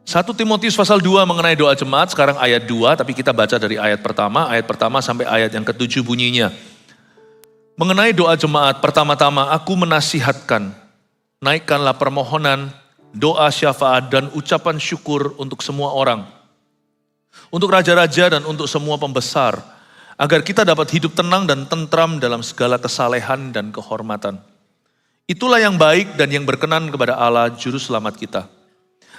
1 Timotius pasal 2 mengenai doa jemaat, sekarang ayat 2, tapi kita baca dari ayat pertama sampai ayat yang ke-7 bunyinya. Mengenai doa jemaat, pertama-tama aku menasihatkan, naikkanlah permohonan, doa syafaat dan ucapan syukur untuk semua orang. Untuk raja-raja dan untuk semua pembesar, agar kita dapat hidup tenang dan tentram dalam segala kesalehan dan kehormatan. Itulah yang baik dan yang berkenan kepada Allah Juru Selamat kita,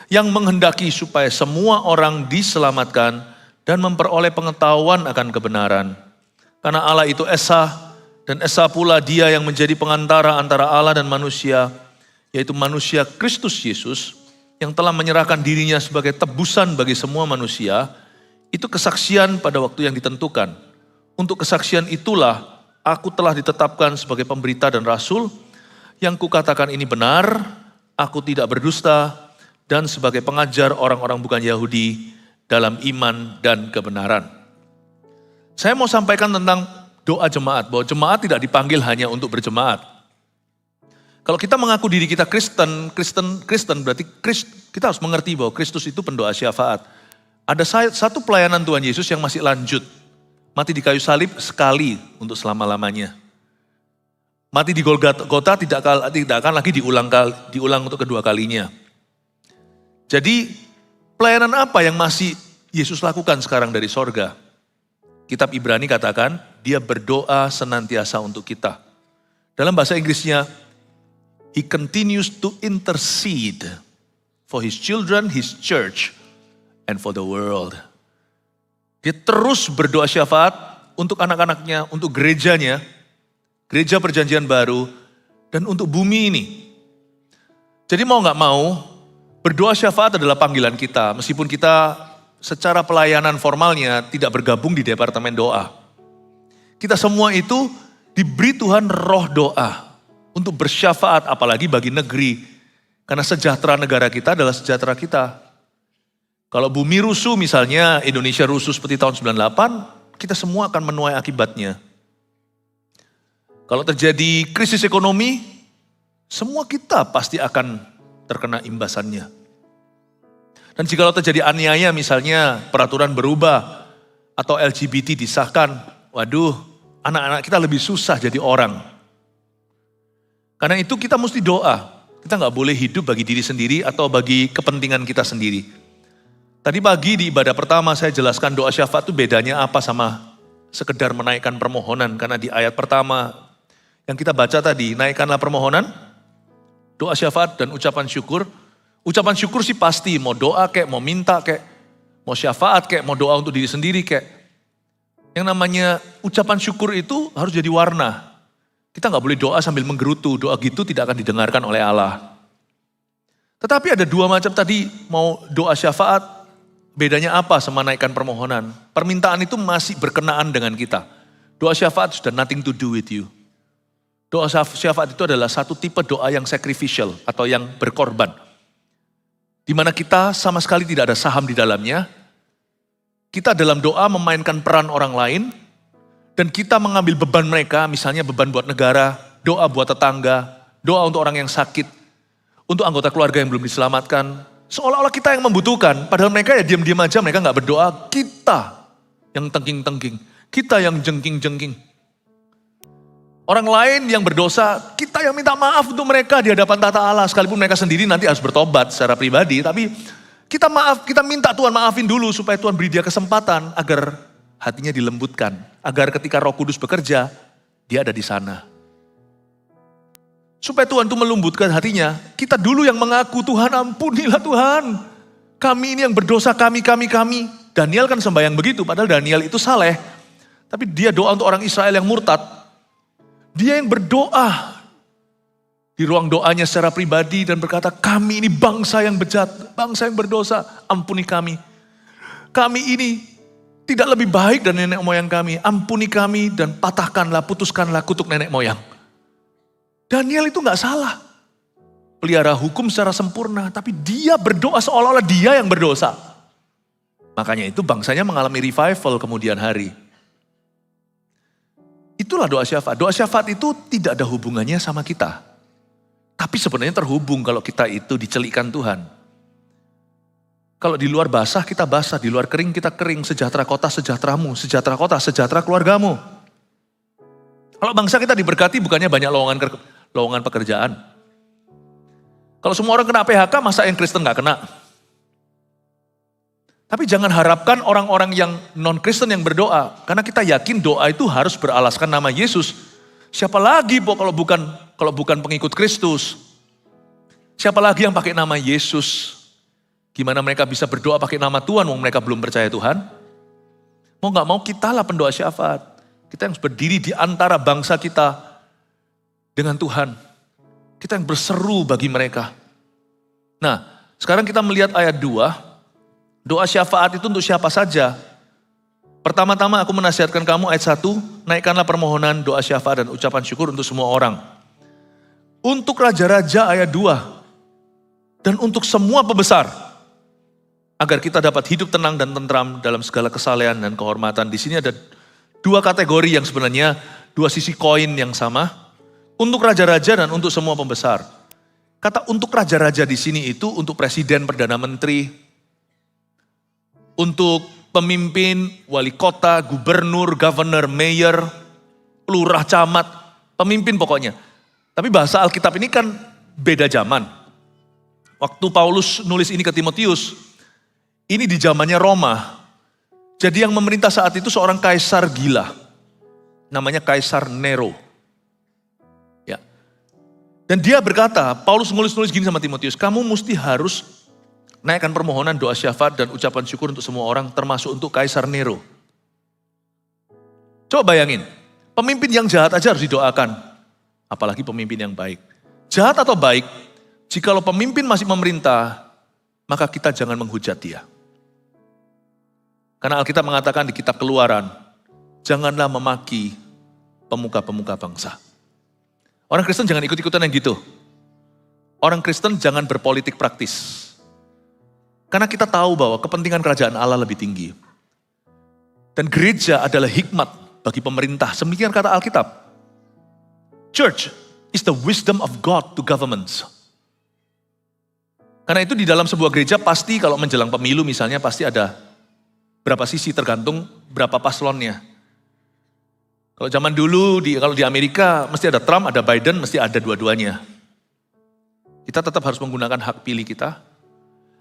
yang menghendaki supaya semua orang diselamatkan dan memperoleh pengetahuan akan kebenaran. Karena Allah itu Esa, dan Esa pula Dia yang menjadi pengantara antara Allah dan manusia, yaitu manusia Kristus Yesus, yang telah menyerahkan dirinya sebagai tebusan bagi semua manusia. Itu kesaksian pada waktu yang ditentukan. Untuk kesaksian itulah aku telah ditetapkan sebagai pemberita dan rasul, yang kukatakan ini benar, aku tidak berdusta, dan sebagai pengajar orang-orang bukan Yahudi dalam iman dan kebenaran. Saya mau sampaikan tentang doa jemaat, bahwa jemaat tidak dipanggil hanya untuk berjemaat. Kalau kita mengaku diri kita Kristen berarti kita harus mengerti bahwa Kristus itu pendoa syafaat. Ada satu pelayanan Tuhan Yesus yang masih lanjut. Mati di kayu salib sekali untuk selama-lamanya. Mati di Golgota tidak akan lagi diulang untuk kedua kalinya. Jadi pelayanan apa yang masih Yesus lakukan sekarang dari sorga? Kitab Ibrani katakan, dia berdoa senantiasa untuk kita. Dalam bahasa Inggrisnya, he continues to intercede for his children, his church, and for the world. Dia terus berdoa syafaat untuk anak-anaknya, untuk gerejanya, gereja perjanjian baru, dan untuk bumi ini. Jadi mau gak mau, berdoa syafaat adalah panggilan kita, meskipun kita secara pelayanan formalnya tidak bergabung di departemen doa. Kita semua itu diberi Tuhan roh doa untuk bersyafaat, apalagi bagi negeri. Karena sejahtera negara kita adalah sejahtera kita. Kalau bumi rusuh misalnya, Indonesia rusuh seperti tahun 98, kita semua akan menuai akibatnya. Kalau terjadi krisis ekonomi, semua kita pasti akan terkena imbasannya. Dan jika terjadi aniaya misalnya peraturan berubah atau LGBT disahkan, waduh anak-anak kita lebih susah jadi orang. Karena itu kita mesti doa, kita gak boleh hidup bagi diri sendiri atau bagi kepentingan kita sendiri. Tadi pagi di ibadah pertama saya jelaskan doa syafaat itu bedanya apa sama sekedar menaikkan permohonan. Karena di ayat pertama yang kita baca tadi, naikkanlah permohonan, doa syafaat dan ucapan syukur. Ucapan syukur sih pasti, mau doa kek, mau minta kek, mau syafaat kek, mau doa untuk diri sendiri kek. Yang namanya ucapan syukur itu harus jadi warna. Kita gak boleh doa sambil menggerutu, doa gitu tidak akan didengarkan oleh Allah. Tetapi ada dua macam tadi, mau doa syafaat, bedanya apa sama naikkan permohonan? Permintaan itu masih berkenaan dengan kita. Doa syafaat sudah nothing to do with you. Doa syafaat itu adalah satu tipe doa yang sacrificial atau yang berkorban. Di mana kita sama sekali tidak ada saham di dalamnya. Kita dalam doa memainkan peran orang lain. Dan kita mengambil beban mereka, misalnya beban buat negara, doa buat tetangga, doa untuk orang yang sakit, untuk anggota keluarga yang belum diselamatkan. Seolah-olah kita yang membutuhkan, padahal mereka ya diam-diam aja, mereka gak berdoa. Kita yang tengking-tengking, kita yang jengking-jengking. Orang lain yang berdosa, kita yang minta maaf untuk mereka di hadapan tata Allah. Sekalipun mereka sendiri nanti harus bertobat secara pribadi. Tapi kita minta Tuhan maafin dulu supaya Tuhan beri dia kesempatan agar hatinya dilembutkan. Agar ketika Roh Kudus bekerja, dia ada di sana. Supaya Tuhan itu melembutkan hatinya, kita dulu yang mengaku, Tuhan ampunilah Tuhan. Kami ini yang berdosa, kami. Daniel kan sembahyang begitu, padahal Daniel itu saleh. Tapi dia doa untuk orang Israel yang murtad. Dia yang berdoa di ruang doanya secara pribadi dan berkata, kami ini bangsa yang bejat, bangsa yang berdosa, ampuni kami. Kami ini tidak lebih baik dari nenek moyang kami, ampuni kami dan putuskanlah kutuk nenek moyang. Daniel itu gak salah, pelihara hukum secara sempurna, tapi dia berdoa seolah-olah dia yang berdosa. Makanya itu bangsanya mengalami revival kemudian hari. Itulah doa syafaat. Doa syafaat itu tidak ada hubungannya sama kita. Tapi sebenarnya terhubung kalau kita itu dicelikkan Tuhan. Kalau di luar basah, kita basah. Di luar kering, kita kering. Sejahtera kota, sejahteramu. Sejahtera kota, sejahtera keluargamu. Kalau bangsa kita diberkati, bukannya banyak lowongan pekerjaan. Kalau semua orang kena PHK, masa yang Kristen gak kena? Tapi jangan harapkan orang-orang yang non-Kristen yang berdoa. Karena kita yakin doa itu harus beralaskan nama Yesus. Siapa lagi kalau bukan pengikut Kristus? Siapa lagi yang pakai nama Yesus? Gimana mereka bisa berdoa pakai nama Tuhan, wong mereka belum percaya Tuhan? Mau gak mau kitalah pendoa syafaat. Kita yang berdiri di antara bangsa kita dengan Tuhan. Kita yang berseru bagi mereka. Nah, sekarang kita melihat ayat 2. Doa syafaat itu untuk siapa saja? Pertama-tama aku menasihatkan kamu ayat 1. Naikkanlah permohonan, doa syafaat dan ucapan syukur untuk semua orang. Untuk raja-raja ayat 2. Dan untuk semua pembesar. Agar kita dapat hidup tenang dan tentram dalam segala kesalehan dan kehormatan. Di sini ada 2 kategori yang sebenarnya 2 sisi koin yang sama. Untuk raja-raja dan untuk semua pembesar. Kata untuk raja-raja di sini itu untuk presiden, perdana menteri, untuk pemimpin, wali kota, gubernur, governor, mayor, lurah, camat, pemimpin pokoknya. Tapi bahasa Alkitab ini kan beda zaman. Waktu Paulus nulis ini ke Timotius, ini di zamannya Roma. Jadi yang memerintah saat itu seorang kaisar gila. Namanya Kaisar Nero. Ya. Dan dia berkata, Paulus nulis gini sama Timotius, kamu mesti harus naikkan permohonan, doa syafaat dan ucapan syukur untuk semua orang, termasuk untuk Kaisar Nero. Coba bayangin, pemimpin yang jahat aja harus didoakan. Apalagi pemimpin yang baik. Jahat atau baik, jikalau pemimpin masih memerintah, maka kita jangan menghujat dia. Karena Alkitab mengatakan di kitab Keluaran, janganlah memaki pemuka-pemuka bangsa. Orang Kristen jangan ikut-ikutan yang gitu. Orang Kristen jangan berpolitik praktis. Karena kita tahu bahwa kepentingan kerajaan Allah lebih tinggi. Dan gereja adalah hikmat bagi pemerintah. Semikian kata Alkitab. Church is the wisdom of God to governments. Karena itu di dalam sebuah gereja pasti kalau menjelang pemilu misalnya pasti ada berapa sisi tergantung berapa paslonnya. Kalau zaman dulu kalau di Amerika mesti ada Trump, ada Biden, mesti ada dua-duanya. Kita tetap harus menggunakan hak pilih kita.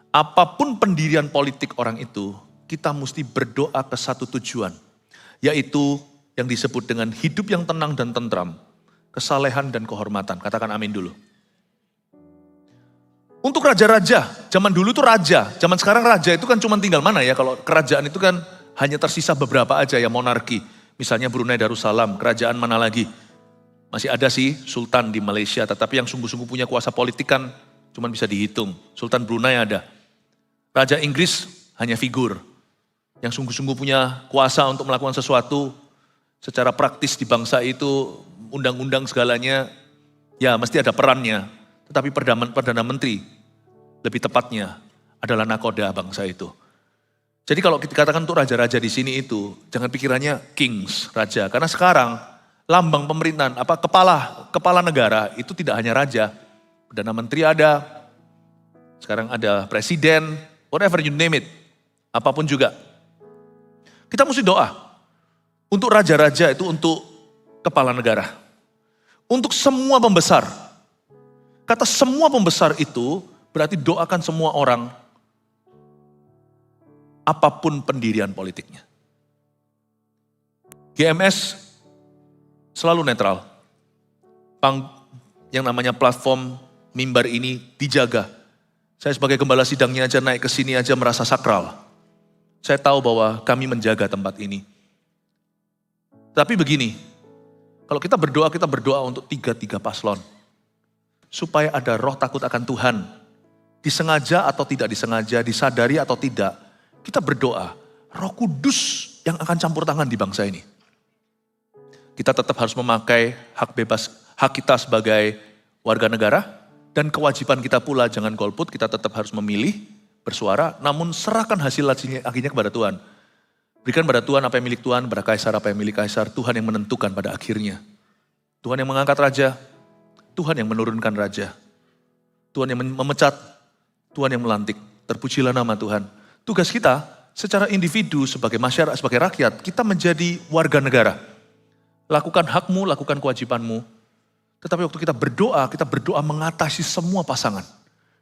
Apapun pendirian politik orang itu, kita mesti berdoa ke satu tujuan. Yaitu yang disebut dengan hidup yang tenang dan tentram. Kesalehan dan kehormatan. Katakan amin dulu. Untuk raja-raja, zaman dulu itu raja. Zaman sekarang raja itu kan cuma tinggal mana ya. Kalau kerajaan itu kan hanya tersisa beberapa aja ya monarki. Misalnya Brunei Darussalam, kerajaan mana lagi. Masih ada sih sultan di Malaysia. Tetapi yang sungguh-sungguh punya kuasa politik kan cuma bisa dihitung. Sultan Brunei ada. Raja Inggris hanya figur. Yang sungguh-sungguh punya kuasa untuk melakukan sesuatu secara praktis di bangsa itu, undang-undang segalanya, ya mesti ada perannya. Tetapi Perdana Menteri, lebih tepatnya adalah nakoda bangsa itu. Jadi kalau kita katakan untuk raja-raja di sini itu, jangan pikirannya kings, raja. Karena sekarang lambang pemerintahan, kepala negara itu tidak hanya raja. Perdana Menteri ada, sekarang ada presiden, whatever you name it, apapun juga. Kita mesti doa. Untuk raja-raja itu untuk kepala negara. Untuk semua pembesar. Kata semua pembesar itu berarti doakan semua orang. Apapun pendirian politiknya. GMS selalu netral. Yang namanya platform mimbar ini dijaga. Saya sebagai gembala sidangnya aja naik ke sini aja merasa sakral. Saya tahu bahwa kami menjaga tempat ini. Tapi begini, kalau kita berdoa untuk tiga paslon. Supaya ada roh takut akan Tuhan. Disengaja atau tidak disengaja, disadari atau tidak. Kita berdoa, Roh Kudus yang akan campur tangan di bangsa ini. Kita tetap harus memakai hak kita sebagai warga negara. Dan kewajiban kita pula jangan golput, kita tetap harus memilih, bersuara. Namun serahkan hasil akhirnya kepada Tuhan. Berikan pada Tuhan apa yang milik Tuhan, pada kaisar apa yang milik kaisar. Tuhan yang menentukan pada akhirnya. Tuhan yang mengangkat raja, Tuhan yang menurunkan raja. Tuhan yang memecat, Tuhan yang melantik. Terpujilah nama Tuhan. Tugas kita secara individu, sebagai masyarakat, sebagai rakyat, kita menjadi warga negara. Lakukan hakmu, lakukan kewajibanmu. Tetapi waktu kita berdoa mengatasi semua pasangan.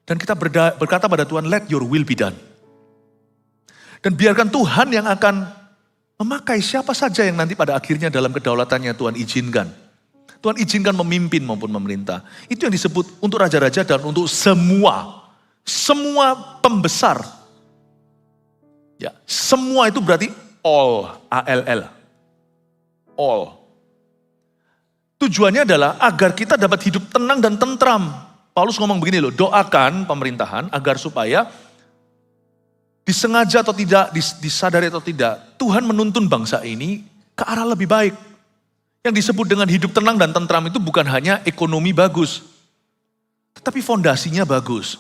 Dan kita berkata pada Tuhan, let your will be done. Dan biarkan Tuhan yang akan memakai siapa saja yang nanti pada akhirnya dalam kedaulatannya Tuhan izinkan. Tuhan izinkan memimpin maupun memerintah. Itu yang disebut untuk raja-raja dan untuk semua pembesar. Ya, semua itu berarti all, A-L-L. All. Tujuannya adalah agar kita dapat hidup tenang dan tentram. Paulus ngomong begini loh, doakan pemerintahan agar supaya disengaja atau tidak, disadari atau tidak, Tuhan menuntun bangsa ini ke arah lebih baik. Yang disebut dengan hidup tenang dan tentram itu bukan hanya ekonomi bagus, tetapi fondasinya bagus.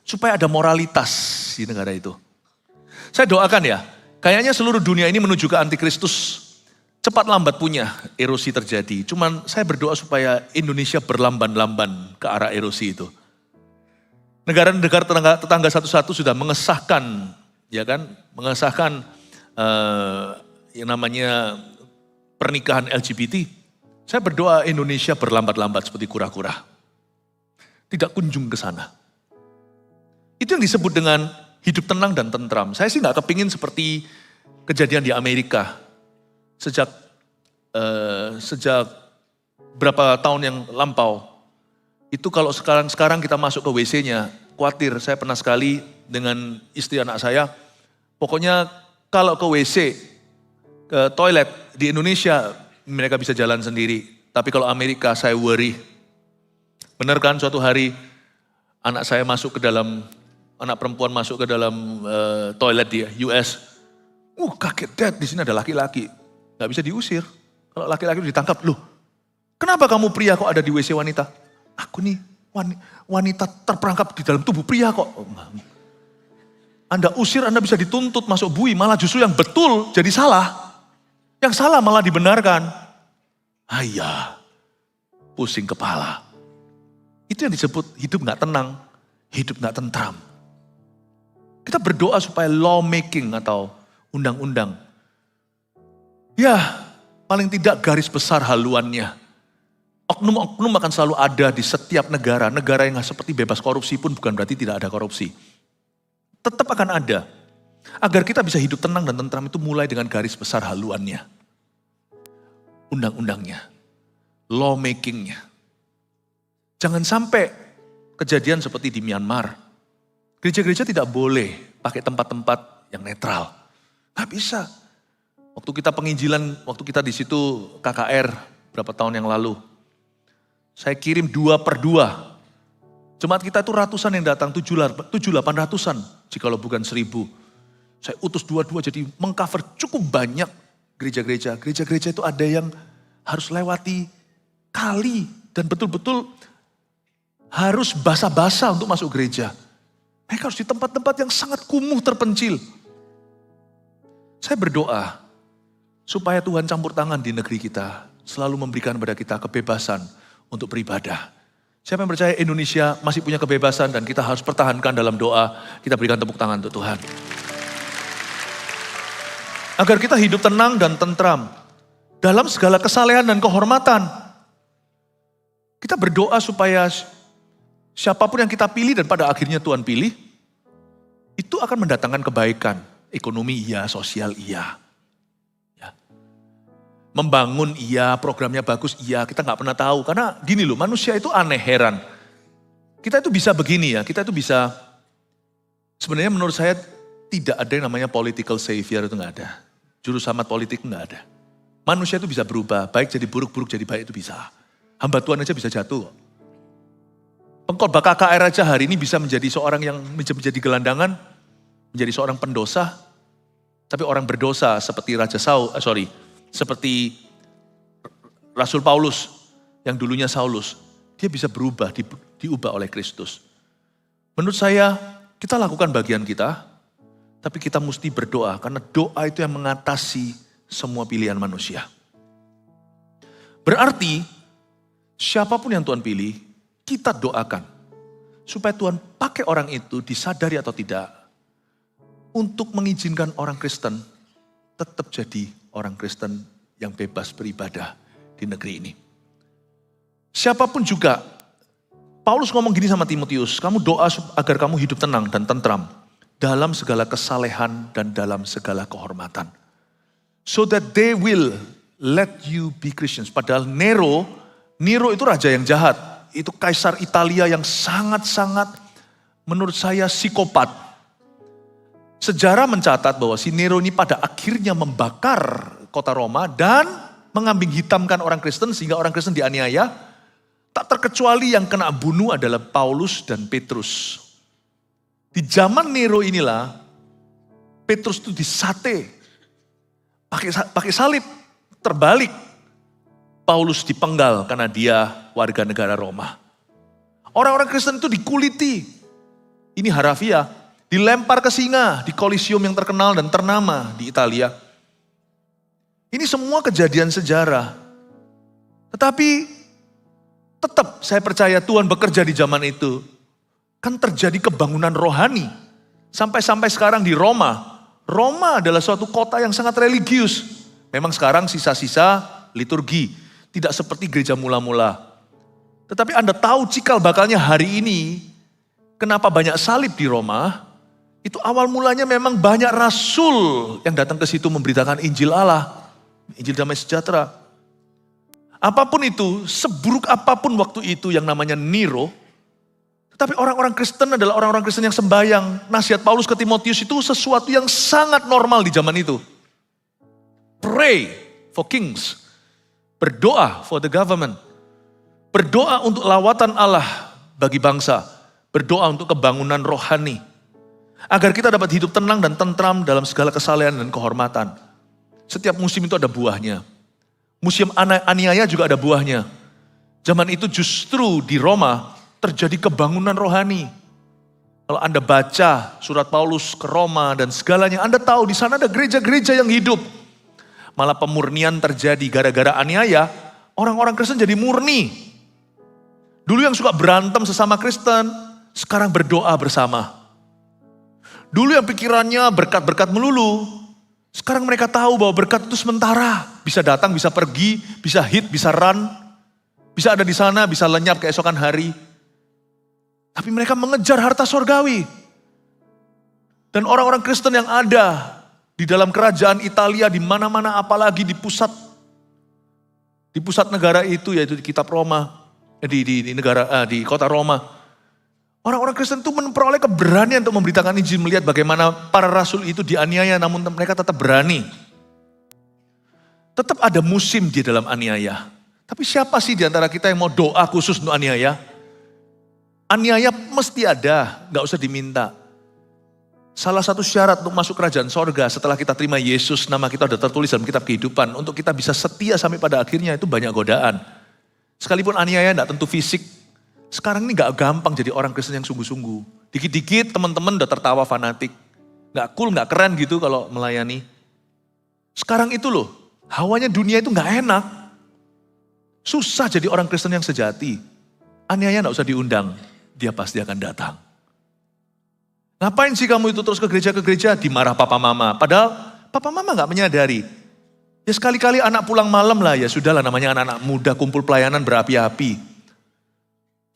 Supaya ada moralitas di negara itu. Saya doakan ya, kayaknya seluruh dunia ini menuju ke antikristus. Cepat lambat punya erosi terjadi. Cuman saya berdoa supaya Indonesia berlamban-lamban ke arah erosi itu. Negara-negara tetangga satu-satu sudah mengesahkan, ya kan, mengesahkan yang namanya pernikahan LGBT. Saya berdoa Indonesia berlambat-lambat seperti kura-kura. Tidak kunjung ke sana. Itu yang disebut dengan hidup tenang dan tentram. Saya sih nggak kepingin seperti kejadian di Amerika. Sejak berapa tahun yang lampau. Itu kalau sekarang kita masuk ke WC-nya, khawatir. Saya pernah sekali dengan istri anak saya. Pokoknya kalau ke WC, ke toilet di Indonesia, mereka bisa jalan sendiri. Tapi kalau Amerika saya worry. Benar kan suatu hari anak saya masuk ke dalam, anak perempuan masuk ke dalam toilet di US. Kaget Dad, di sini ada laki-laki. Gak bisa diusir. Kalau laki-laki ditangkap, loh kenapa kamu pria kok ada di WC wanita? Aku nih wanita terperangkap di dalam tubuh pria kok. Anda usir, Anda bisa dituntut masuk bui. Malah justru yang betul jadi salah. Yang salah malah dibenarkan. Ayah, pusing kepala. Itu yang disebut hidup gak tenang, hidup gak tentram. Kita berdoa supaya lawmaking atau undang-undang. Ya, paling tidak garis besar haluannya. Oknum-oknum akan selalu ada di setiap negara. Negara yang seperti bebas korupsi pun bukan berarti tidak ada korupsi. Tetap akan ada. Agar kita bisa hidup tenang dan tentram itu mulai dengan garis besar haluannya. Undang-undangnya. Lawmakingnya. Jangan sampai kejadian seperti di Myanmar. Gereja-gereja tidak boleh pakai tempat-tempat yang netral. Gak bisa. Waktu kita penginjilan, waktu kita di situ KKR berapa tahun yang lalu. Saya kirim 2 per 2. Jemaat kita itu ratusan yang datang, 700-800an jikalau bukan 1000. Saya utus 2-2 jadi mengcover cukup banyak gereja-gereja. Gereja-gereja itu ada yang harus lewati kali dan betul-betul harus basah-basah untuk masuk gereja. Mereka harus di tempat-tempat yang sangat kumuh terpencil. Saya berdoa supaya Tuhan campur tangan di negeri kita. Selalu memberikan kepada kita kebebasan untuk beribadah. Siapa yang percaya Indonesia masih punya kebebasan dan kita harus pertahankan dalam doa. Kita berikan tepuk tangan untuk Tuhan. Agar kita hidup tenang dan tentram. Dalam segala kesalehan dan kehormatan. Kita berdoa supaya siapapun yang kita pilih dan pada akhirnya Tuhan pilih, itu akan mendatangkan kebaikan. Ekonomi iya, sosial iya. Ya. Membangun iya, programnya bagus iya, kita gak pernah tahu. Karena gini loh, manusia itu aneh, heran. Kita itu bisa begini ya, kita itu bisa, sebenarnya menurut saya tidak ada yang namanya political savior, itu gak ada. Juru selamat politik gak ada. Manusia itu bisa berubah, baik jadi buruk, buruk jadi baik itu bisa. Hamba Tuhan aja bisa jatuh. Pengkhotbah KKR aja hari ini bisa menjadi seorang yang menjadi gelandangan, menjadi seorang pendosa, tapi orang berdosa seperti seperti Rasul Paulus yang dulunya Saulus, dia bisa berubah, diubah oleh Kristus. Menurut saya, kita lakukan bagian kita, tapi kita mesti berdoa, karena doa itu yang mengatasi semua pilihan manusia. Berarti, siapapun yang Tuhan pilih, kita doakan supaya Tuhan pakai orang itu disadari atau tidak untuk mengizinkan orang Kristen tetap jadi orang Kristen yang bebas beribadah di negeri ini. Siapapun juga, Paulus ngomong gini sama Timotius, kamu doa agar kamu hidup tenang dan tentram dalam segala kesalehan dan dalam segala kehormatan. So that they will let you be Christians. Padahal Nero itu raja yang jahat. Itu kaisar Italia yang sangat-sangat menurut saya psikopat. Sejarah mencatat bahwa si Nero ini pada akhirnya membakar kota Roma dan mengambing hitamkan orang Kristen sehingga orang Kristen dianiaya. Tak terkecuali yang kena bunuh adalah Paulus dan Petrus. Di zaman Nero inilah Petrus itu disate, pakai salib, terbalik. Paulus dipenggal karena dia warga negara Roma. Orang-orang Kristen itu dikuliti. Ini harafiah, dilempar ke singa di Kolisium yang terkenal dan ternama di Italia. Ini semua kejadian sejarah. Tetapi tetap saya percaya Tuhan bekerja di zaman itu. Kan terjadi kebangunan rohani. Sampai sekarang di Roma. Roma adalah suatu kota yang sangat religius. Memang sekarang sisa-sisa liturgi. Tidak seperti gereja mula-mula. Tetapi Anda tahu cikal bakalnya hari ini. Kenapa banyak salib di Roma? Itu awal mulanya memang banyak rasul yang datang ke situ memberitakan Injil Allah. Injil damai sejahtera. Apapun itu, seburuk apapun waktu itu yang namanya Nero. Tetapi orang-orang Kristen adalah orang-orang Kristen yang sembahyang. Nasihat Paulus ke Timotius itu sesuatu yang sangat normal di zaman itu. Pray for kings. Berdoa for the government. Berdoa untuk lawatan Allah bagi bangsa. Berdoa untuk kebangunan rohani. Agar kita dapat hidup tenang dan tentram dalam segala kesalehan dan kehormatan. Setiap musim itu ada buahnya. Musim aniaya juga ada buahnya. Zaman itu justru di Roma terjadi kebangunan rohani. Kalau Anda baca surat Paulus ke Roma dan segalanya, Anda tahu di sana ada gereja-gereja yang hidup. Malah pemurnian terjadi gara-gara aniaya, orang-orang Kristen jadi murni. Dulu yang suka berantem sesama Kristen, sekarang berdoa bersama. Dulu yang pikirannya berkat-berkat melulu, sekarang mereka tahu bahwa berkat itu sementara. Bisa datang, bisa pergi, bisa hit, bisa run. Bisa ada di sana, bisa lenyap keesokan hari. Tapi mereka mengejar harta sorgawi. Dan orang-orang Kristen yang ada di dalam kerajaan Italia di mana-mana, apalagi di pusat negara itu, yaitu di kitab Roma, di kota Roma. Orang-orang Kristen itu memperoleh keberanian untuk memberitakan Injil, melihat bagaimana para rasul itu dianiaya, namun mereka tetap berani. Tetap ada musim di dalam aniaya. Tapi siapa sih di antara kita yang mau doa khusus untuk aniaya? Aniaya mesti ada, gak usah diminta. Salah satu syarat untuk masuk kerajaan sorga setelah kita terima Yesus, nama kita sudah tertulis dalam kitab kehidupan. Untuk kita bisa setia sampai pada akhirnya itu banyak godaan. Sekalipun aniaya tidak tentu fisik. Sekarang ini gak gampang jadi orang Kristen yang sungguh-sungguh. Dikit-dikit teman-teman udah tertawa fanatik. Gak cool, gak keren gitu kalau melayani. Sekarang itu loh, hawanya dunia itu gak enak. Susah jadi orang Kristen yang sejati. Aniaya gak usah diundang, dia pasti akan datang. Ngapain sih kamu itu terus ke gereja, dimarah papa mama. Padahal papa mama gak menyadari. Ya sekali-kali anak pulang malam lah, ya sudahlah namanya anak-anak muda kumpul pelayanan berapi-api.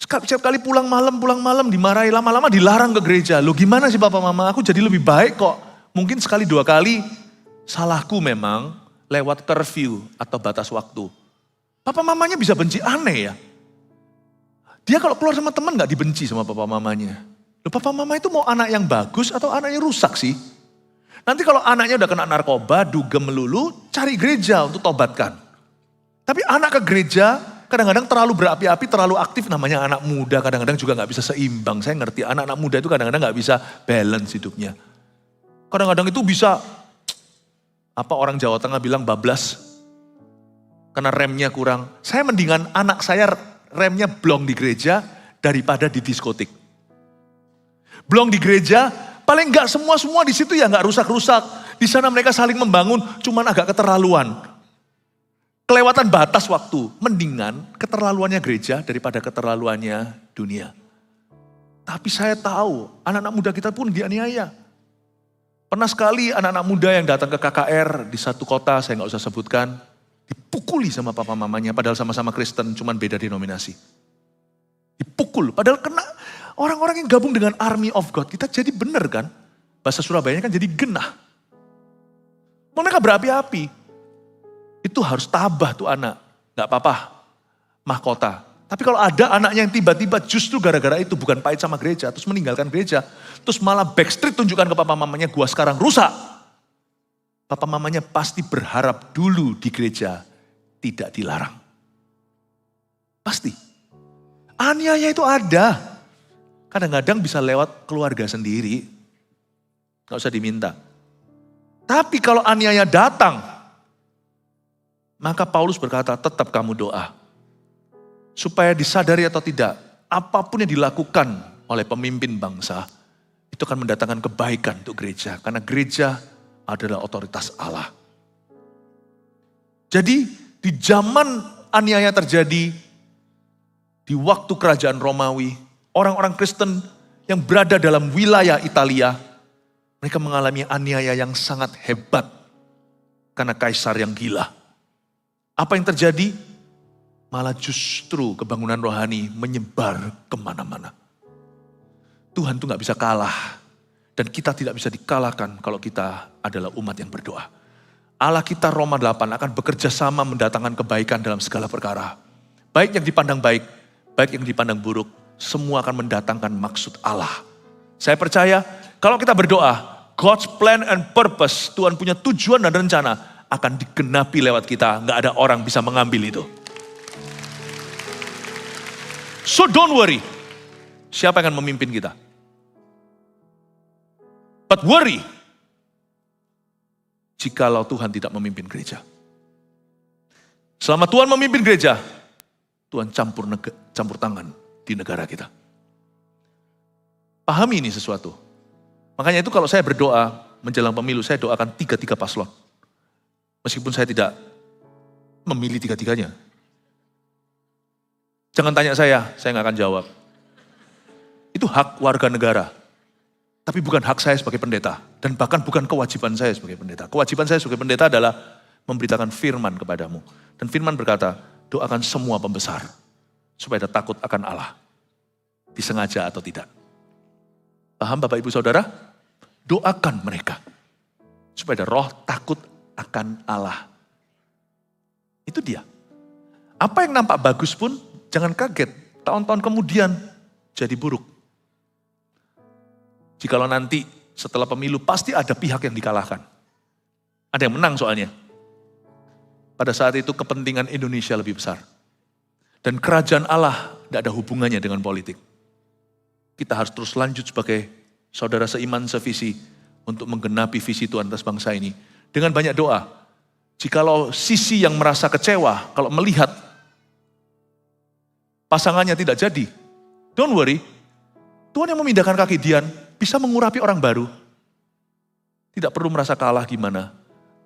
Setiap kali pulang malam dimarahi, lama-lama dilarang ke gereja. Loh gimana sih papa mama, aku jadi lebih baik kok. Mungkin sekali dua kali, salahku memang lewat curfew atau batas waktu. Papa mamanya bisa benci, aneh ya. Dia kalau keluar sama teman gak dibenci sama papa mamanya. Loh papa mama itu mau anak yang bagus atau anaknya rusak sih? Nanti kalau anaknya udah kena narkoba, dugem melulu, cari gereja untuk tobatkan. Tapi anak ke gereja kadang-kadang terlalu berapi-api, terlalu aktif, namanya anak muda kadang-kadang juga gak bisa seimbang. Saya ngerti anak-anak muda itu kadang-kadang gak bisa balance hidupnya. Kadang-kadang itu bisa, apa orang Jawa Tengah bilang bablas. Karena remnya kurang. Saya mendingan anak saya remnya blong di gereja daripada di diskotik. Blong di gereja, paling enggak semua di situ ya enggak rusak-rusak. Di sana mereka saling membangun, cuman agak keterlaluan. Kelewatan batas waktu, mendingan keterlaluannya gereja daripada keterlaluannya dunia. Tapi saya tahu anak-anak muda kita pun dianiaya. Pernah sekali anak-anak muda yang datang ke KKR di satu kota, saya nggak usah sebutkan, dipukuli sama papa mamanya, padahal sama-sama Kristen, cuman beda denominasi. Dipukul, padahal kena orang-orang yang gabung dengan Army of God, kita jadi bener kan? Bahasa Surabayanya kan jadi genah. Mereka berapi-api. Itu harus tabah tuh anak, nggak apa-apa, mahkota. Tapi kalau ada anaknya yang tiba-tiba justru gara-gara itu bukan pahit sama gereja, terus meninggalkan gereja, terus malah backstreet tunjukkan ke papa mamanya, gua sekarang rusak. Papa mamanya pasti berharap dulu di gereja tidak dilarang. Pasti. Aniaya itu ada. Kadang-kadang bisa lewat keluarga sendiri. Gak usah diminta. Tapi kalau aniaya datang, maka Paulus berkata tetap kamu doa. Supaya disadari atau tidak, apapun yang dilakukan oleh pemimpin bangsa, itu akan mendatangkan kebaikan untuk gereja. Karena gereja adalah otoritas Allah. Jadi di zaman aniaya terjadi, di waktu kerajaan Romawi, orang-orang Kristen yang berada dalam wilayah Italia, mereka mengalami aniaya yang sangat hebat. Karena kaisar yang gila. Apa yang terjadi? Malah justru kebangunan rohani menyebar kemana-mana. Tuhan tuh gak bisa kalah. Dan kita tidak bisa dikalahkan kalau kita adalah umat yang berdoa. Allah kita Roma 8 akan bekerja sama mendatangkan kebaikan dalam segala perkara. Baik yang dipandang baik, baik yang dipandang buruk, semua akan mendatangkan maksud Allah. Saya percaya kalau kita berdoa, God's plan and purpose, Tuhan punya tujuan dan rencana akan digenapi lewat kita. Gak ada orang bisa mengambil itu. So don't worry, siapa yang akan memimpin kita? But worry, jikalau Tuhan tidak memimpin gereja. Selama Tuhan memimpin gereja, Tuhan campur tangan di negara kita. Pahami ini sesuatu. Makanya itu kalau saya berdoa menjelang pemilu, saya doakan tiga paslon. Meskipun saya tidak memilih tiga-tiganya. Jangan tanya saya nggak akan jawab. Itu hak warga negara. Tapi bukan hak saya sebagai pendeta. Dan bahkan bukan kewajiban saya sebagai pendeta. Kewajiban saya sebagai pendeta adalah memberitakan firman kepadamu. Dan firman berkata, doakan semua pembesar. Supaya ada takut akan Allah. Disengaja atau tidak. Paham Bapak Ibu Saudara? Doakan mereka. Supaya ada roh takut akan Allah. Itu dia. Apa yang nampak bagus pun, jangan kaget, tahun-tahun kemudian jadi buruk. Jikalau nanti setelah pemilu pasti ada pihak yang dikalahkan. Ada yang menang soalnya. Pada saat itu kepentingan Indonesia lebih besar. Dan kerajaan Allah tidak ada hubungannya dengan politik. Kita harus terus lanjut sebagai saudara seiman sevisi untuk menggenapi visi Tuhan atas bangsa ini. Dengan banyak doa. Jikalau sisi yang merasa kecewa, kalau melihat pasangannya tidak jadi, don't worry. Tuhan yang memindahkan kaki Dian bisa mengurapi orang baru. Tidak perlu merasa kalah gimana.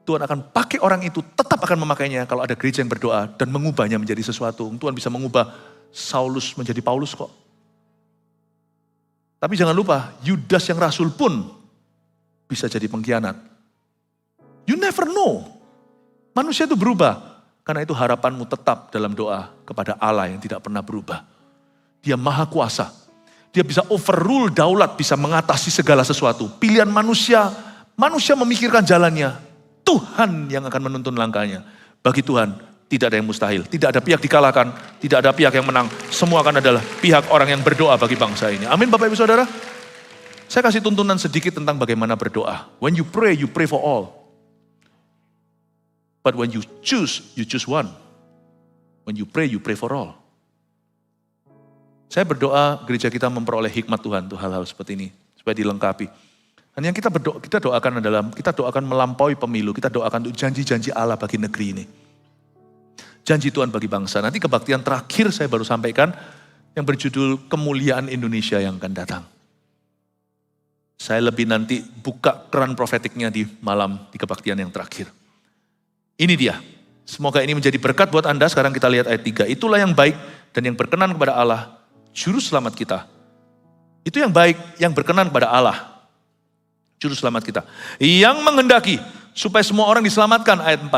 Tuhan akan pakai orang itu, tetap akan memakainya kalau ada gereja yang berdoa dan mengubahnya menjadi sesuatu. Tuhan bisa mengubah Saulus menjadi Paulus kok. Tapi jangan lupa, Yudas yang rasul pun bisa jadi pengkhianat. You never know. Manusia itu berubah. Karena itu harapanmu tetap dalam doa kepada Allah yang tidak pernah berubah. Dia maha kuasa. Dia bisa overrule daulat, bisa mengatasi segala sesuatu. Pilihan manusia, manusia memikirkan jalannya. Tuhan yang akan menuntun langkahnya. Bagi Tuhan tidak ada yang mustahil. Tidak ada pihak dikalahkan, tidak ada pihak yang menang. Semua akan adalah pihak orang yang berdoa bagi bangsa ini. Amin Bapak Ibu Saudara. Saya kasih tuntunan sedikit tentang bagaimana berdoa. When you pray for all. But when you choose one. When you pray for all. Saya berdoa gereja kita memperoleh hikmat Tuhan untuk hal-hal seperti ini. Supaya dilengkapi. Dan yang kita doakan adalah, kita doakan melampaui pemilu. Kita doakan untuk janji-janji Allah bagi negeri ini. Janji Tuhan bagi bangsa. Nanti kebaktian terakhir saya baru sampaikan. Yang berjudul Kemuliaan Indonesia yang akan datang. Saya lebih nanti buka keran profetiknya di malam di kebaktian yang terakhir. Ini dia. Semoga ini menjadi berkat buat Anda. Sekarang kita lihat ayat 3. Itulah yang baik dan yang berkenan kepada Allah, Juru Selamat kita. Itu yang baik, yang berkenan kepada Allah, Juru Selamat kita. Yang menghendaki supaya semua orang diselamatkan, ayat 4.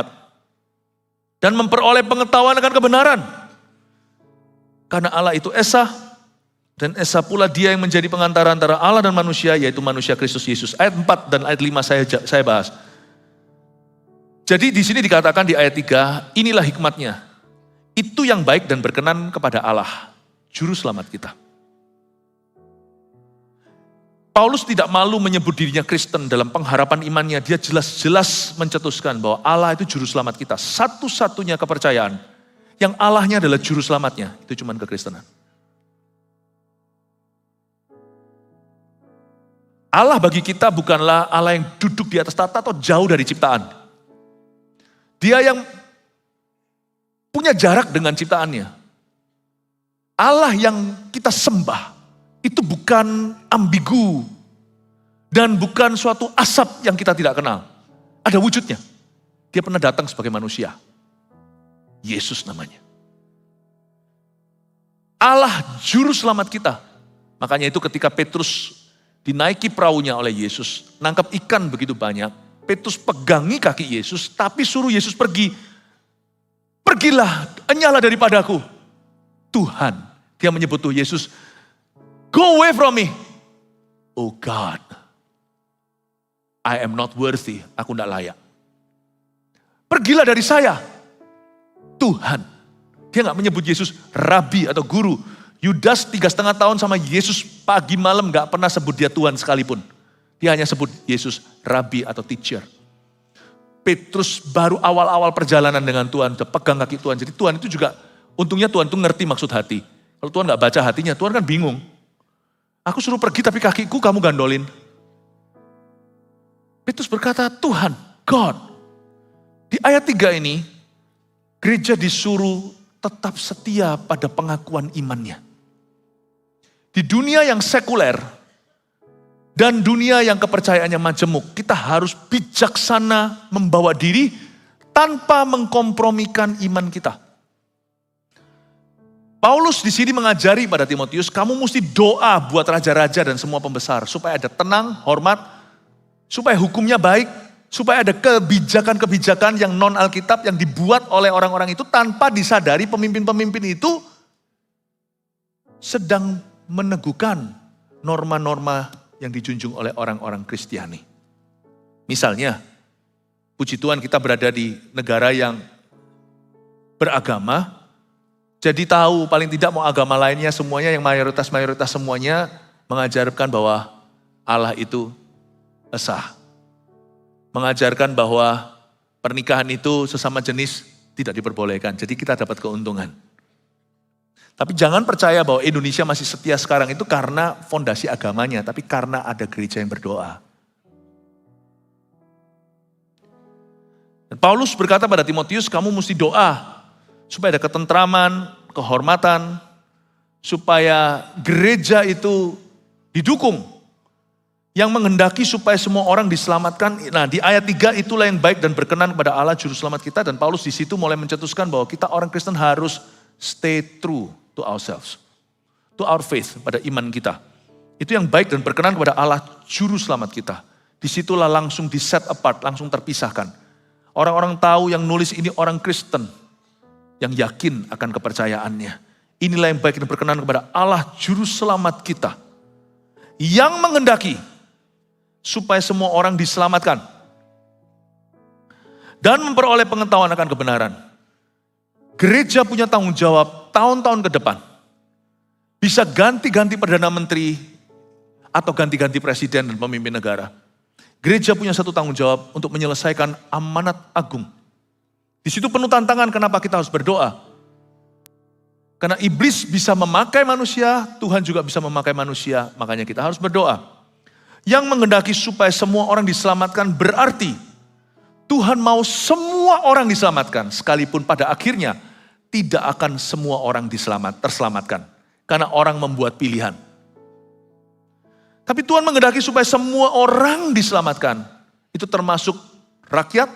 Dan memperoleh pengetahuan akan kebenaran. Karena Allah itu Esa, dan Esa pula dia yang menjadi pengantara antara Allah dan manusia, yaitu manusia Kristus Yesus. Ayat 4 dan ayat 5 saya bahas. Jadi di sini dikatakan di ayat 3, inilah hikmatnya. Itu yang baik dan berkenan kepada Allah, Juru Selamat kita. Paulus tidak malu menyebut dirinya Kristen dalam pengharapan imannya. Dia jelas-jelas mencetuskan bahwa Allah itu Juru Selamat kita. Satu-satunya kepercayaan yang Allahnya adalah Juru Selamatnya, itu cuma kekristenan. Allah bagi kita bukanlah Allah yang duduk di atas tahta atau jauh dari ciptaan. Dia yang punya jarak dengan ciptaannya. Allah yang kita sembah itu bukan ambigu dan bukan suatu asap yang kita tidak kenal. Ada wujudnya. Dia pernah datang sebagai manusia. Yesus namanya. Allah Juru Selamat kita. Makanya itu ketika Petrus dinaiki perahunya oleh Yesus, nangkap ikan begitu banyak, Petrus pegangi kaki Yesus, tapi suruh Yesus pergi. Pergilah, enyahlah daripadaku. Tuhan, dia menyebut tuh Yesus, go away from me. Oh God, I am not worthy, aku tidak layak. Pergilah dari saya. Tuhan, dia gak menyebut Yesus Rabi atau Guru. Yudas 3,5 tahun sama Yesus pagi malam gak pernah sebut dia Tuhan sekalipun. Dia hanya sebut Yesus Rabi atau teacher. Petrus baru awal-awal perjalanan dengan Tuhan, udah pegang kaki Tuhan. Jadi Tuhan itu juga, untungnya Tuhan itu ngerti maksud hati. Kalau Tuhan gak baca hatinya, Tuhan kan bingung. Aku suruh pergi tapi kakiku kamu gandolin. Petrus berkata, Tuhan, God. Di ayat 3 ini, gereja disuruh tetap setia pada pengakuan imannya. Di dunia yang sekuler, dan dunia yang kepercayaannya majemuk, kita harus bijaksana membawa diri tanpa mengkompromikan iman kita. Paulus di sini mengajari pada Timotius, kamu mesti doa buat raja-raja dan semua pembesar supaya ada tenang, hormat, supaya hukumnya baik, supaya ada kebijakan-kebijakan yang non Alkitab yang dibuat oleh orang-orang itu tanpa disadari pemimpin-pemimpin itu sedang meneguhkan norma-norma yang dijunjung oleh orang-orang Kristiani. Misalnya, puji Tuhan kita berada di negara yang beragama, jadi tahu paling tidak mau agama lainnya semuanya yang mayoritas semuanya mengajarkan bahwa Allah itu esa. Mengajarkan bahwa pernikahan itu sesama jenis tidak diperbolehkan, jadi kita dapat keuntungan. Tapi jangan percaya bahwa Indonesia masih setia sekarang itu karena fondasi agamanya, tapi karena ada gereja yang berdoa. Dan Paulus berkata pada Timotius, kamu mesti doa supaya ada ketentraman, kehormatan, supaya gereja itu didukung. Yang menghendaki supaya semua orang diselamatkan. Nah di ayat 3 itulah yang baik dan berkenan kepada Allah Juru Selamat kita. Dan Paulus di situ mulai mencetuskan bahwa kita orang Kristen harus stay true to ourselves, to our faith, pada iman kita. Itu yang baik dan berkenan kepada Allah Juru Selamat kita. Disitulah langsung di set apart, langsung terpisahkan. Orang-orang tahu yang nulis ini orang Kristen, yang yakin akan kepercayaannya. Inilah yang baik dan berkenan kepada Allah Juru Selamat kita. Yang menghendaki supaya semua orang diselamatkan. Dan memperoleh pengetahuan akan kebenaran. Gereja punya tanggung jawab tahun-tahun ke depan. Bisa ganti-ganti Perdana Menteri atau ganti-ganti Presiden dan pemimpin negara. Gereja punya satu tanggung jawab untuk menyelesaikan amanat agung. Di situ penuh tantangan, kenapa kita harus berdoa. Karena iblis bisa memakai manusia, Tuhan juga bisa memakai manusia, makanya kita harus berdoa. Yang menghendaki supaya semua orang diselamatkan berarti Tuhan mau semua orang diselamatkan, sekalipun pada akhirnya tidak akan semua orang terselamatkan. Karena orang membuat pilihan. Tapi Tuhan menghendaki supaya semua orang diselamatkan. Itu termasuk rakyat,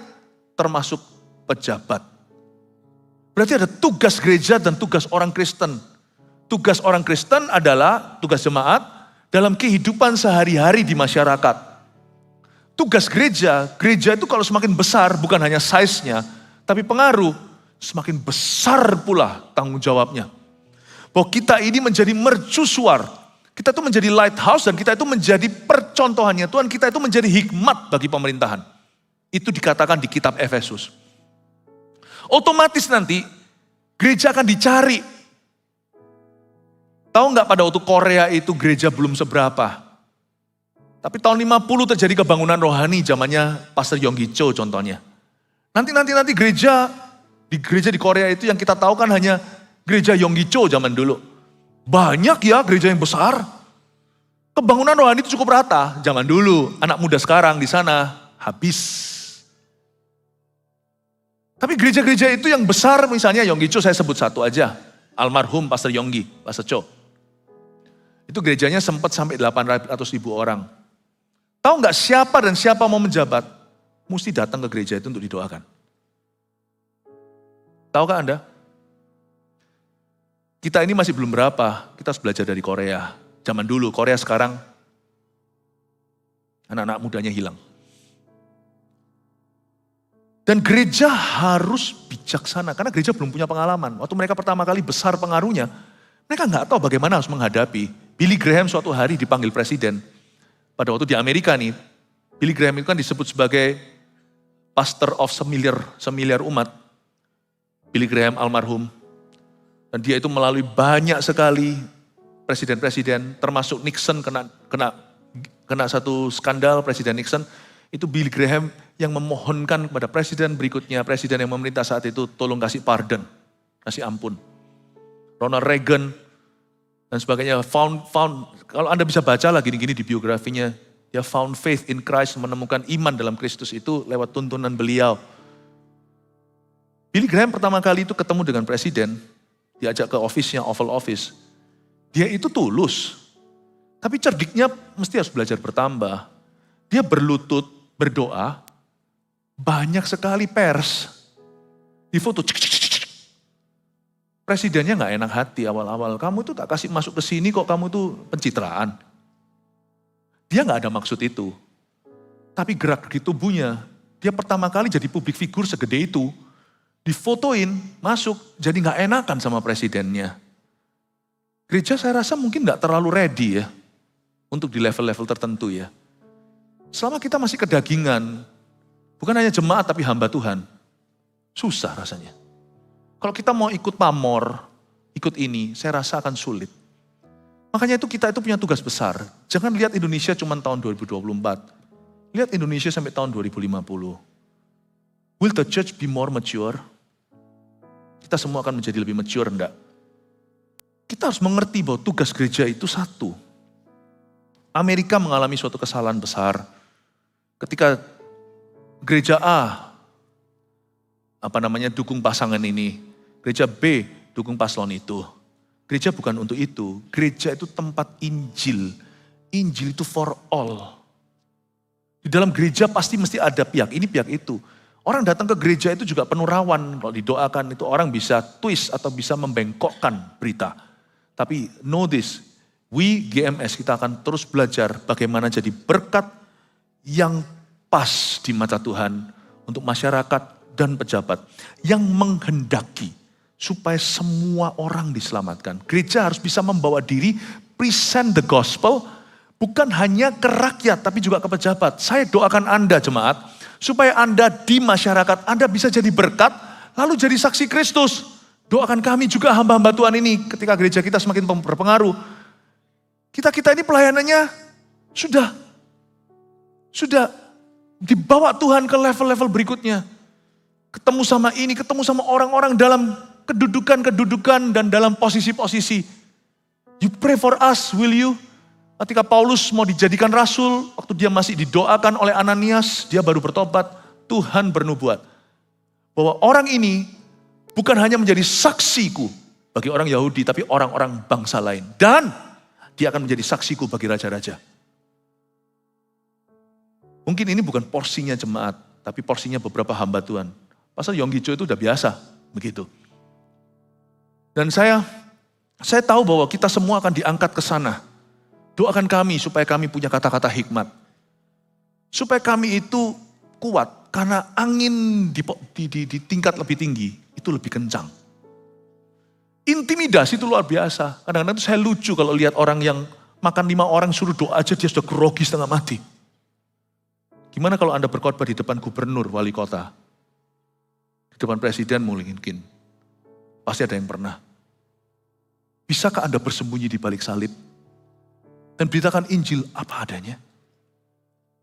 termasuk pejabat. Berarti ada tugas gereja dan tugas orang Kristen. Tugas orang Kristen adalah tugas jemaat, dalam kehidupan sehari-hari di masyarakat. Tugas gereja itu kalau semakin besar bukan hanya size-nya, tapi pengaruh, semakin besar pula tanggung jawabnya. Bahwa kita ini menjadi mercusuar, kita itu menjadi lighthouse dan kita itu menjadi percontohannya Tuhan, kita itu menjadi hikmat bagi pemerintahan. Itu dikatakan di kitab Efesus. Otomatis nanti gereja akan dicari. Tahu nggak pada waktu Korea itu gereja belum seberapa. Tapi tahun 50 terjadi kebangunan rohani zamannya Pastor Yonggi Cho contohnya. Nanti gereja di Korea itu yang kita tahu kan hanya gereja Yonggi Cho zaman dulu. Banyak ya gereja yang besar. Kebangunan rohani itu cukup rata zaman dulu. Anak muda sekarang di sana habis. Tapi gereja-gereja itu yang besar misalnya Yonggi Cho saya sebut satu aja. Almarhum Pastor Yonggi, Pastor Cho. Itu gerejanya sempat sampai 800.000 orang. Tahu nggak siapa dan siapa mau menjabat, mesti datang ke gereja itu untuk didoakan. Tahukah Anda? Kita ini masih belum berapa, kita harus belajar dari Korea. Zaman dulu, Korea sekarang, anak-anak mudanya hilang. Dan gereja harus bijaksana, karena gereja belum punya pengalaman. Waktu mereka pertama kali besar pengaruhnya, mereka nggak tahu bagaimana harus menghadapi. Billy Graham suatu hari dipanggil presiden. Pada waktu di Amerika nih, Billy Graham itu kan disebut sebagai pastor of semiliar umat. Billy Graham almarhum. Dan dia itu melalui banyak sekali presiden-presiden, termasuk Nixon kena satu skandal Presiden Nixon. Itu Billy Graham yang memohonkan kepada presiden berikutnya, presiden yang memerintah saat itu, tolong kasih pardon, kasih ampun. Ronald Reagan, dan sebagainya, kalau Anda bisa baca lah gini-gini di biografinya, dia found faith in Christ, menemukan iman dalam Kristus itu lewat tuntunan beliau. Billy Graham pertama kali itu ketemu dengan presiden, diajak ke office-nya, Oval Office. Dia itu tulus, tapi cerdiknya mesti harus belajar bertambah. Dia berlutut, berdoa, banyak sekali pers, di foto, presidennya gak enak hati awal-awal. Kamu itu tak kasih masuk ke sini kok kamu itu pencitraan. Dia gak ada maksud itu. Tapi gerak di tubuhnya, dia pertama kali jadi publik figur segede itu. Difotoin, masuk, jadi gak enakan sama presidennya. Gereja saya rasa mungkin gak terlalu ready ya. Untuk di level-level tertentu ya. Selama kita masih kedagingan, bukan hanya jemaat tapi hamba Tuhan. Susah rasanya. Kalau kita mau ikut pamor, ikut ini, saya rasa akan sulit. Makanya itu kita itu punya tugas besar. Jangan lihat Indonesia cuma tahun 2024. Lihat Indonesia sampai tahun 2050. Will the church be more mature? Kita semua akan menjadi lebih mature, enggak? Kita harus mengerti bahwa tugas gereja itu satu. Amerika mengalami suatu kesalahan besar. Ketika gereja A, dukung pasangan ini. Gereja B dukung paslon itu. Gereja bukan untuk itu. Gereja itu tempat Injil. Injil itu for all. Di dalam gereja pasti mesti ada pihak ini, pihak itu. Orang datang ke gereja itu juga penuh rawan. Kalau didoakan itu orang bisa twist atau bisa membengkokkan berita. Tapi know this, we GMS kita akan terus belajar bagaimana jadi berkat yang pas di mata Tuhan untuk masyarakat dan pejabat yang menghendaki supaya semua orang diselamatkan. Gereja harus bisa membawa diri, present the gospel, bukan hanya ke rakyat, tapi juga ke pejabat. Saya doakan Anda jemaat, supaya Anda di masyarakat, Anda bisa jadi berkat, lalu jadi saksi Kristus. Doakan kami juga hamba-hamba Tuhan ini, ketika gereja kita semakin berpengaruh. Kita ini pelayanannya sudah dibawa Tuhan ke level-level berikutnya. Ketemu sama ini, ketemu sama orang-orang dalam kedudukan dan dalam posisi-posisi. You pray for us, will you? Ketika Paulus mau dijadikan rasul, waktu dia masih didoakan oleh Ananias, dia baru bertobat, Tuhan bernubuat. Bahwa orang ini bukan hanya menjadi saksiku bagi orang Yahudi, tapi orang-orang bangsa lain. Dan dia akan menjadi saksiku bagi raja-raja. Mungkin ini bukan porsinya jemaat, tapi porsinya beberapa hamba Tuhan. Pastor Yonggi Cho itu udah biasa, begitu. Dan saya tahu bahwa kita semua akan diangkat ke sana. Doakan kami supaya kami punya kata-kata hikmat. Supaya kami itu kuat, karena angin di tingkat lebih tinggi, itu lebih kencang. Intimidasi itu luar biasa. Kadang-kadang itu saya lucu kalau lihat orang yang makan 5 orang suruh doa aja dia sudah grogi setengah mati. Gimana kalau Anda berkhotbah di depan gubernur, wali kota? Di depan presiden mungkin. Pasti ada yang pernah. Bisakah Anda bersembunyi di balik salib? Dan beritakan Injil apa adanya?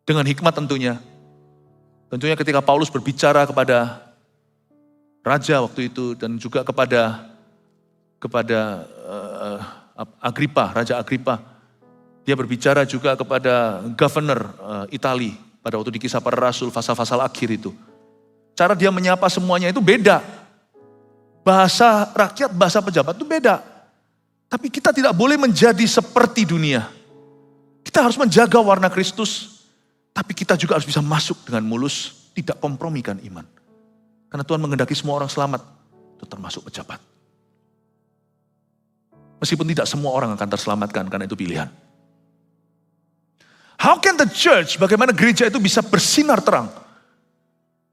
Dengan hikmat tentunya. Tentunya ketika Paulus berbicara kepada raja waktu itu dan juga kepada Agripa, Raja Agripa. Dia berbicara juga kepada governor Itali pada waktu di Kisah Para Rasul, pasal-pasal akhir itu. Cara dia menyapa semuanya itu beda. Bahasa rakyat, bahasa pejabat itu beda. Tapi kita tidak boleh menjadi seperti dunia. Kita harus menjaga warna Kristus. Tapi kita juga harus bisa masuk dengan mulus, tidak kompromikan iman. Karena Tuhan menghendaki semua orang selamat, itu termasuk pejabat. Meskipun tidak semua orang akan terselamatkan, karena itu pilihan. How can the church, bagaimana gereja itu bisa bersinar terang?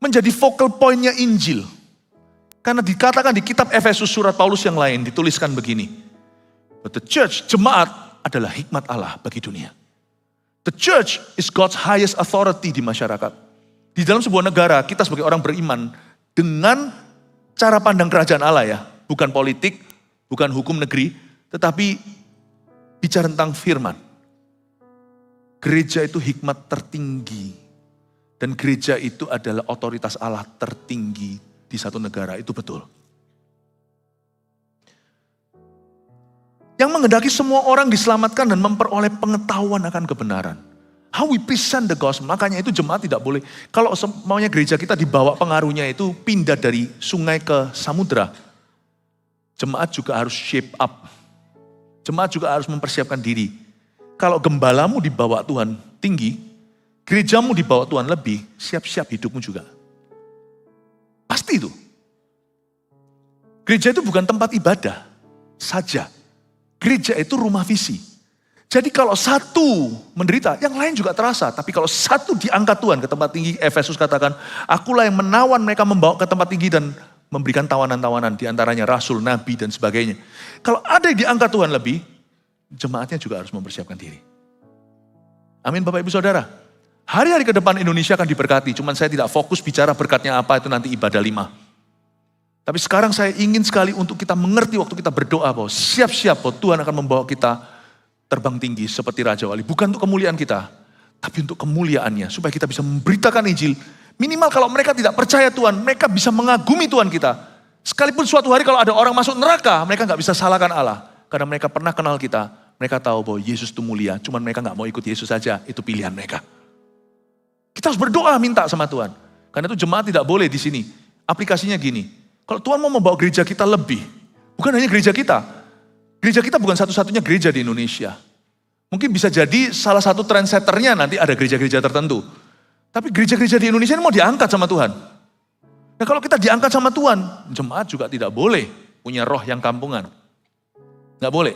Menjadi focal point-nya Injil. Karena dikatakan di kitab Efesus surat Paulus yang lain, dituliskan begini. But the church, jemaat adalah hikmat Allah bagi dunia. The church is God's highest authority di masyarakat. Di dalam sebuah negara, kita sebagai orang beriman, dengan cara pandang kerajaan Allah ya. Bukan politik, bukan hukum negeri, tetapi bicara tentang firman. Gereja itu hikmat tertinggi. Dan gereja itu adalah otoritas Allah tertinggi di satu negara, itu betul. Yang menghendaki semua orang diselamatkan dan memperoleh pengetahuan akan kebenaran. How we present the gospel. Makanya itu jemaat tidak boleh. Kalau maunya gereja kita dibawa pengaruhnya itu pindah dari sungai ke samudra. Jemaat juga harus shape up. Jemaat juga harus mempersiapkan diri. Kalau gembalamu dibawa Tuhan tinggi, gerejamu dibawa Tuhan lebih, siap-siap hidupmu juga. Pasti itu. Gereja itu bukan tempat ibadah saja. Gereja itu rumah visi. Jadi kalau satu menderita, yang lain juga terasa. Tapi kalau satu diangkat Tuhan ke tempat tinggi, Efesus katakan, akulah yang menawan mereka membawa ke tempat tinggi dan memberikan tawanan-tawanan. Diantaranya rasul, nabi dan sebagainya. Kalau ada yang diangkat Tuhan lebih, jemaatnya juga harus mempersiapkan diri. Amin Bapak Ibu Saudara. Hari-hari ke depan Indonesia akan diberkati. Cuman saya tidak fokus bicara berkatnya apa, itu nanti ibadah 5. Tapi sekarang saya ingin sekali untuk kita mengerti waktu kita berdoa bahwa siap-siap bahwa Tuhan akan membawa kita terbang tinggi seperti Raja Wali. Bukan untuk kemuliaan kita, tapi untuk kemuliaannya. Supaya kita bisa memberitakan Injil. Minimal kalau mereka tidak percaya Tuhan, mereka bisa mengagumi Tuhan kita. Sekalipun suatu hari kalau ada orang masuk neraka, mereka gak bisa salahkan Allah. Karena mereka pernah kenal kita, mereka tahu bahwa Yesus itu mulia. Cuman mereka gak mau ikut Yesus saja, itu pilihan mereka. Kita harus berdoa minta sama Tuhan. Karena itu jemaat tidak boleh di sini. Aplikasinya gini. Kalau Tuhan mau membawa gereja kita lebih, bukan hanya gereja kita. Gereja kita bukan satu-satunya gereja di Indonesia. Mungkin bisa jadi salah satu trendsetternya nanti ada gereja-gereja tertentu. Tapi gereja-gereja di Indonesia ini mau diangkat sama Tuhan. Nah kalau kita diangkat sama Tuhan, jemaat juga tidak boleh punya roh yang kampungan. Nggak boleh.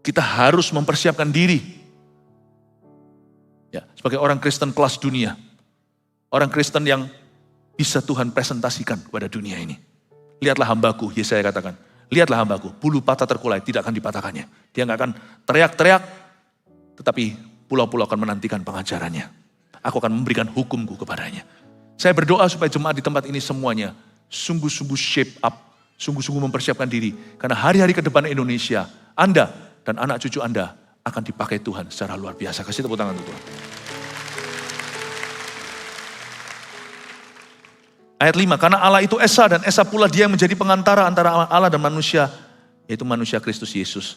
Kita harus mempersiapkan diri. Ya, sebagai orang Kristen kelas dunia. Orang Kristen yang bisa Tuhan presentasikan kepada dunia ini. Lihatlah hambaku, Yesaya katakan. Lihatlah hambaku, bulu patah terkulai, tidak akan dipatahkannya. Dia nggak akan teriak-teriak, tetapi pulau-pulau akan menantikan pengajarannya. Aku akan memberikan hukumku kepadanya. Saya berdoa supaya jemaat di tempat ini semuanya sungguh-sungguh shape up, sungguh-sungguh mempersiapkan diri. Karena hari-hari ke depan Indonesia, Anda dan anak cucu Anda akan dipakai Tuhan secara luar biasa. Kasih tepuk tangan untuk Tuhan. Ayat 5, karena Allah itu Esa dan Esa pula dia yang menjadi pengantara antara Allah dan manusia, yaitu manusia Kristus Yesus.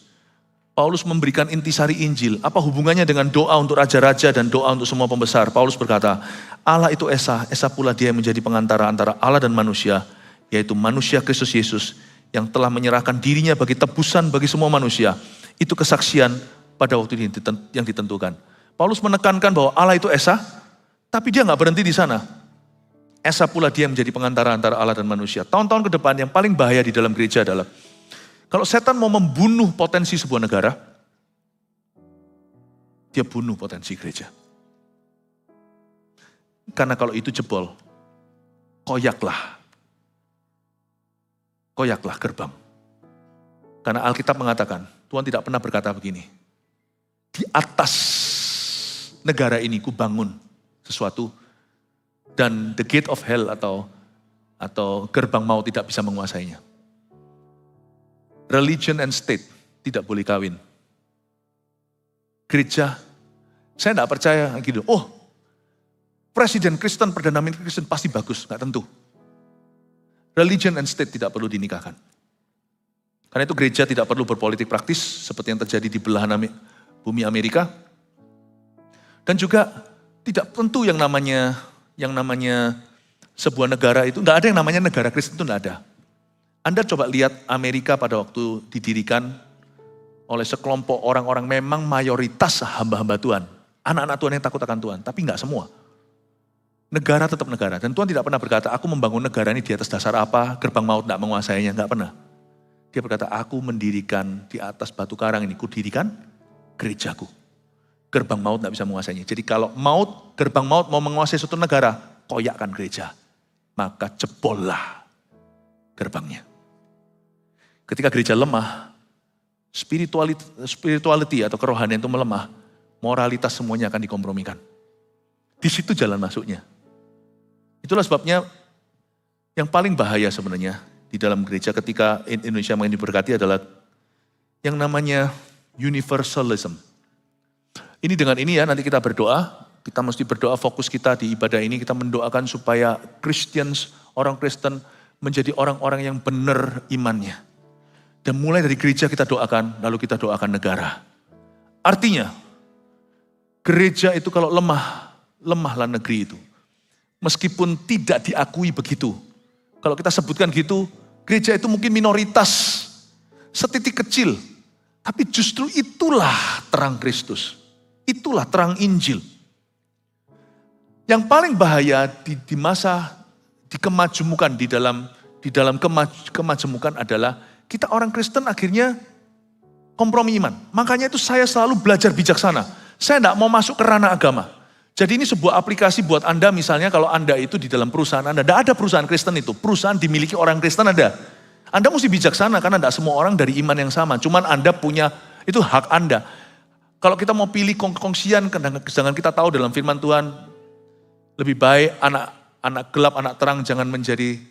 Paulus memberikan intisari Injil. Apa hubungannya dengan doa untuk raja-raja dan doa untuk semua pembesar? Paulus berkata, Allah itu Esa, Esa pula dia yang menjadi pengantara antara Allah dan manusia, yaitu manusia Kristus Yesus yang telah menyerahkan dirinya bagi tebusan bagi semua manusia. Itu kesaksian pada waktu yang ditentukan. Paulus menekankan bahwa Allah itu Esa, tapi dia nggak berhenti di sana. Esa pula dia menjadi pengantara antara Allah dan manusia. Tahun-tahun ke depan yang paling bahaya di dalam gereja adalah kalau setan mau membunuh potensi sebuah negara, dia bunuh potensi gereja. Karena kalau itu jebol, koyaklah gerbang. Karena Alkitab mengatakan, Tuhan tidak pernah berkata begini, di atas negara ini ku bangun sesuatu, dan the gate of hell atau gerbang maut tidak bisa menguasainya. Religion and state tidak boleh kawin. Gereja, saya tidak percaya gitu. Oh, presiden Kristen, Perdana Menteri Kristen pasti bagus, nggak tentu. Religion and state tidak perlu dinikahkan. Karena itu gereja tidak perlu berpolitik praktis seperti yang terjadi di belahan bumi Amerika. Dan juga tidak tentu yang namanya sebuah negara itu, nggak ada yang namanya negara Kristen itu, nggak ada. Anda coba lihat Amerika pada waktu didirikan oleh sekelompok orang-orang memang mayoritas hamba-hamba Tuhan. Anak-anak Tuhan yang takut akan Tuhan, tapi nggak semua. Negara tetap negara. Dan Tuhan tidak pernah berkata, aku membangun negara ini di atas dasar apa, gerbang maut tidak menguasainya, nggak pernah. Dia berkata, aku mendirikan di atas batu karang ini, kudirikan gerejaku. Gerbang maut tidak bisa menguasainya. Jadi kalau gerbang maut mau menguasai suatu negara, koyakkan gereja. Maka jebollah gerbangnya. Ketika gereja lemah, spirituality atau kerohanian itu melemah, moralitas semuanya akan dikompromikan. Di situ jalan masuknya. Itulah sebabnya yang paling bahaya sebenarnya di dalam gereja ketika Indonesia makin diberkati adalah yang namanya universalism. Ini dengan ini ya, nanti kita berdoa, kita mesti berdoa, fokus kita di ibadah ini, kita mendoakan supaya Christians, orang Kristen menjadi orang-orang yang benar imannya. Dan mulai dari gereja kita doakan, lalu kita doakan negara. Artinya, gereja itu kalau lemahlah negeri itu. Meskipun tidak diakui begitu. Kalau kita sebutkan gitu, gereja itu mungkin minoritas, setitik kecil. Tapi justru itulah terang Kristus. Itulah terang Injil. Yang paling bahaya di masa dikemajemukan, di dalam kemajemukan adalah kita orang Kristen akhirnya kompromi iman. Makanya itu saya selalu belajar bijaksana. Saya tidak mau masuk ke ranah agama. Jadi ini sebuah aplikasi buat Anda misalnya kalau Anda itu di dalam perusahaan Anda. Tidak ada perusahaan Kristen itu. Perusahaan dimiliki orang Kristen ada. Anda mesti bijaksana karena tidak semua orang dari iman yang sama. Cuman Anda punya, itu hak Anda. Kalau kita mau pilih kongsian, jangan kita tahu dalam firman Tuhan, lebih baik anak gelap, anak terang jangan menjadi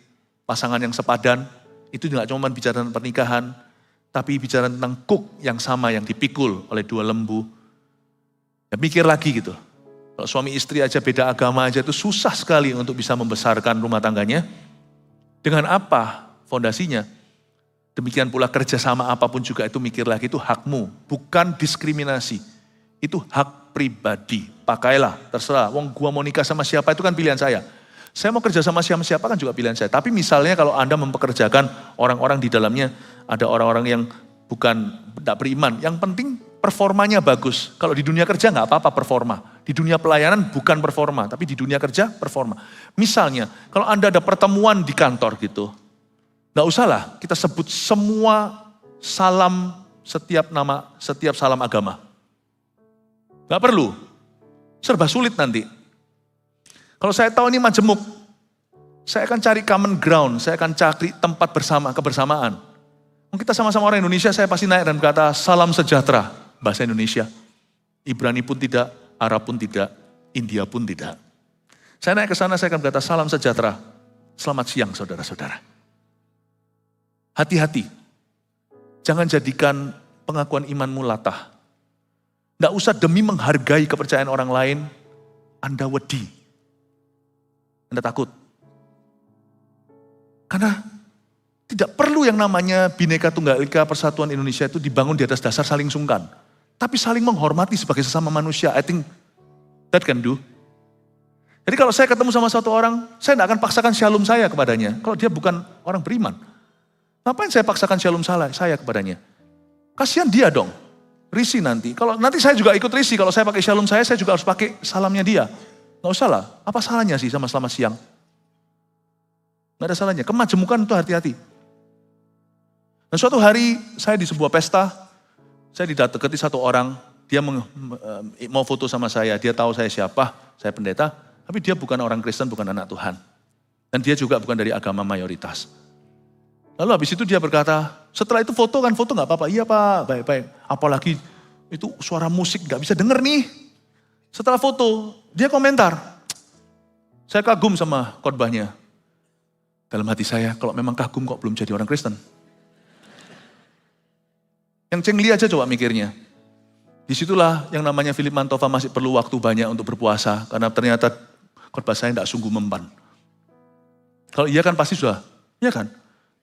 pasangan yang sepadan. Itu tidak cuma bicara tentang pernikahan, tapi bicara tentang kuk yang sama, yang dipikul oleh dua lembu. Ya mikir lagi gitu. Kalau suami istri aja beda agama aja itu susah sekali untuk bisa membesarkan rumah tangganya. Dengan apa fondasinya? Demikian pula kerjasama apapun juga itu mikir lagi, itu hakmu, bukan diskriminasi. Itu hak pribadi. Pakailah, terserah. Wong gua mau nikah sama siapa itu kan pilihan saya. Saya mau kerja sama siapa kan juga pilihan saya. Tapi misalnya kalau Anda mempekerjakan orang-orang di dalamnya, ada orang-orang yang tidak beriman. Yang penting performanya bagus. Kalau di dunia kerja nggak apa-apa performa. Di dunia pelayanan bukan performa, tapi di dunia kerja performa. Misalnya, kalau Anda ada pertemuan di kantor gitu, nggak usahlah kita sebut semua setiap salam agama. Nggak perlu. Serba sulit nanti. Kalau saya tahu ini majemuk, saya akan cari common ground, saya akan cari tempat kebersamaan. Kita sama-sama orang Indonesia, saya pasti naik dan berkata, salam sejahtera, bahasa Indonesia. Ibrani pun tidak, Arab pun tidak, India pun tidak. Saya naik ke sana, saya akan berkata, salam sejahtera, selamat siang saudara-saudara. Hati-hati, jangan jadikan pengakuan imanmu latah. Nggak usah demi menghargai kepercayaan orang lain, Anda wedi. Anda takut. Karena tidak perlu yang namanya Bhinneka Tunggal Ika Persatuan Indonesia itu dibangun di atas dasar saling sungkan. Tapi saling menghormati sebagai sesama manusia. I think that can do. Jadi kalau saya ketemu sama satu orang, saya tidak akan paksakan shalom saya kepadanya. Kalau dia bukan orang beriman. Ngapain saya paksakan shalom saya kepadanya? Kasihan dia dong. Risih nanti. Kalau nanti saya juga ikut risih. Kalau saya pakai shalom saya juga harus pakai salamnya dia. Nggak usah lah, apa salahnya sih sama selamat siang? Nggak ada salahnya, kemajemukan itu hati-hati. Dan suatu hari saya di sebuah pesta, saya didekati satu orang, dia mau foto sama saya, dia tahu saya siapa, saya pendeta, tapi dia bukan orang Kristen, bukan anak Tuhan. Dan dia juga bukan dari agama mayoritas. Lalu habis itu dia berkata, setelah itu foto gak apa-apa, iya Pak, baik-baik. Apalagi itu suara musik gak bisa denger nih. Setelah foto, dia komentar, saya kagum sama khotbahnya. Dalam hati saya, kalau memang kagum kok belum jadi orang Kristen. Yang cengli aja coba mikirnya. Disitulah yang namanya Philip Mantova masih perlu waktu banyak untuk berpuasa. Karena ternyata khotbah saya tidak sungguh memban. Kalau iya kan pasti sudah, iya kan?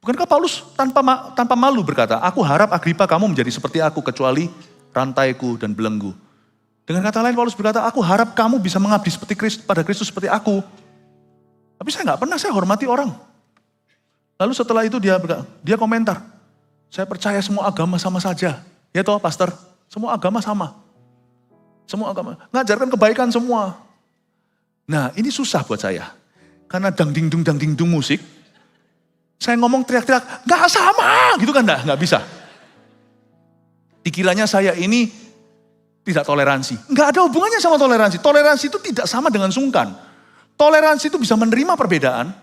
Bukankah Paulus tanpa malu berkata, aku harap Agripa kamu menjadi seperti aku kecuali rantaiku dan belenggu. Dengan kata lain Paulus berkata, aku harap kamu bisa mengabdi pada Kristus seperti aku. Tapi saya nggak pernah, saya hormati orang. Lalu setelah itu dia komentar, saya percaya semua agama sama saja. Ya toh pastor? Semua agama sama. Semua agama. Ngajarkan kebaikan semua. Nah ini susah buat saya. Karena dang ding dung musik. Saya ngomong teriak-teriak, gak sama. Gitu kan gak bisa. Dikiranya saya ini tidak toleransi. Gak ada hubungannya sama toleransi. Toleransi itu tidak sama dengan sungkan. Toleransi itu bisa menerima perbedaan.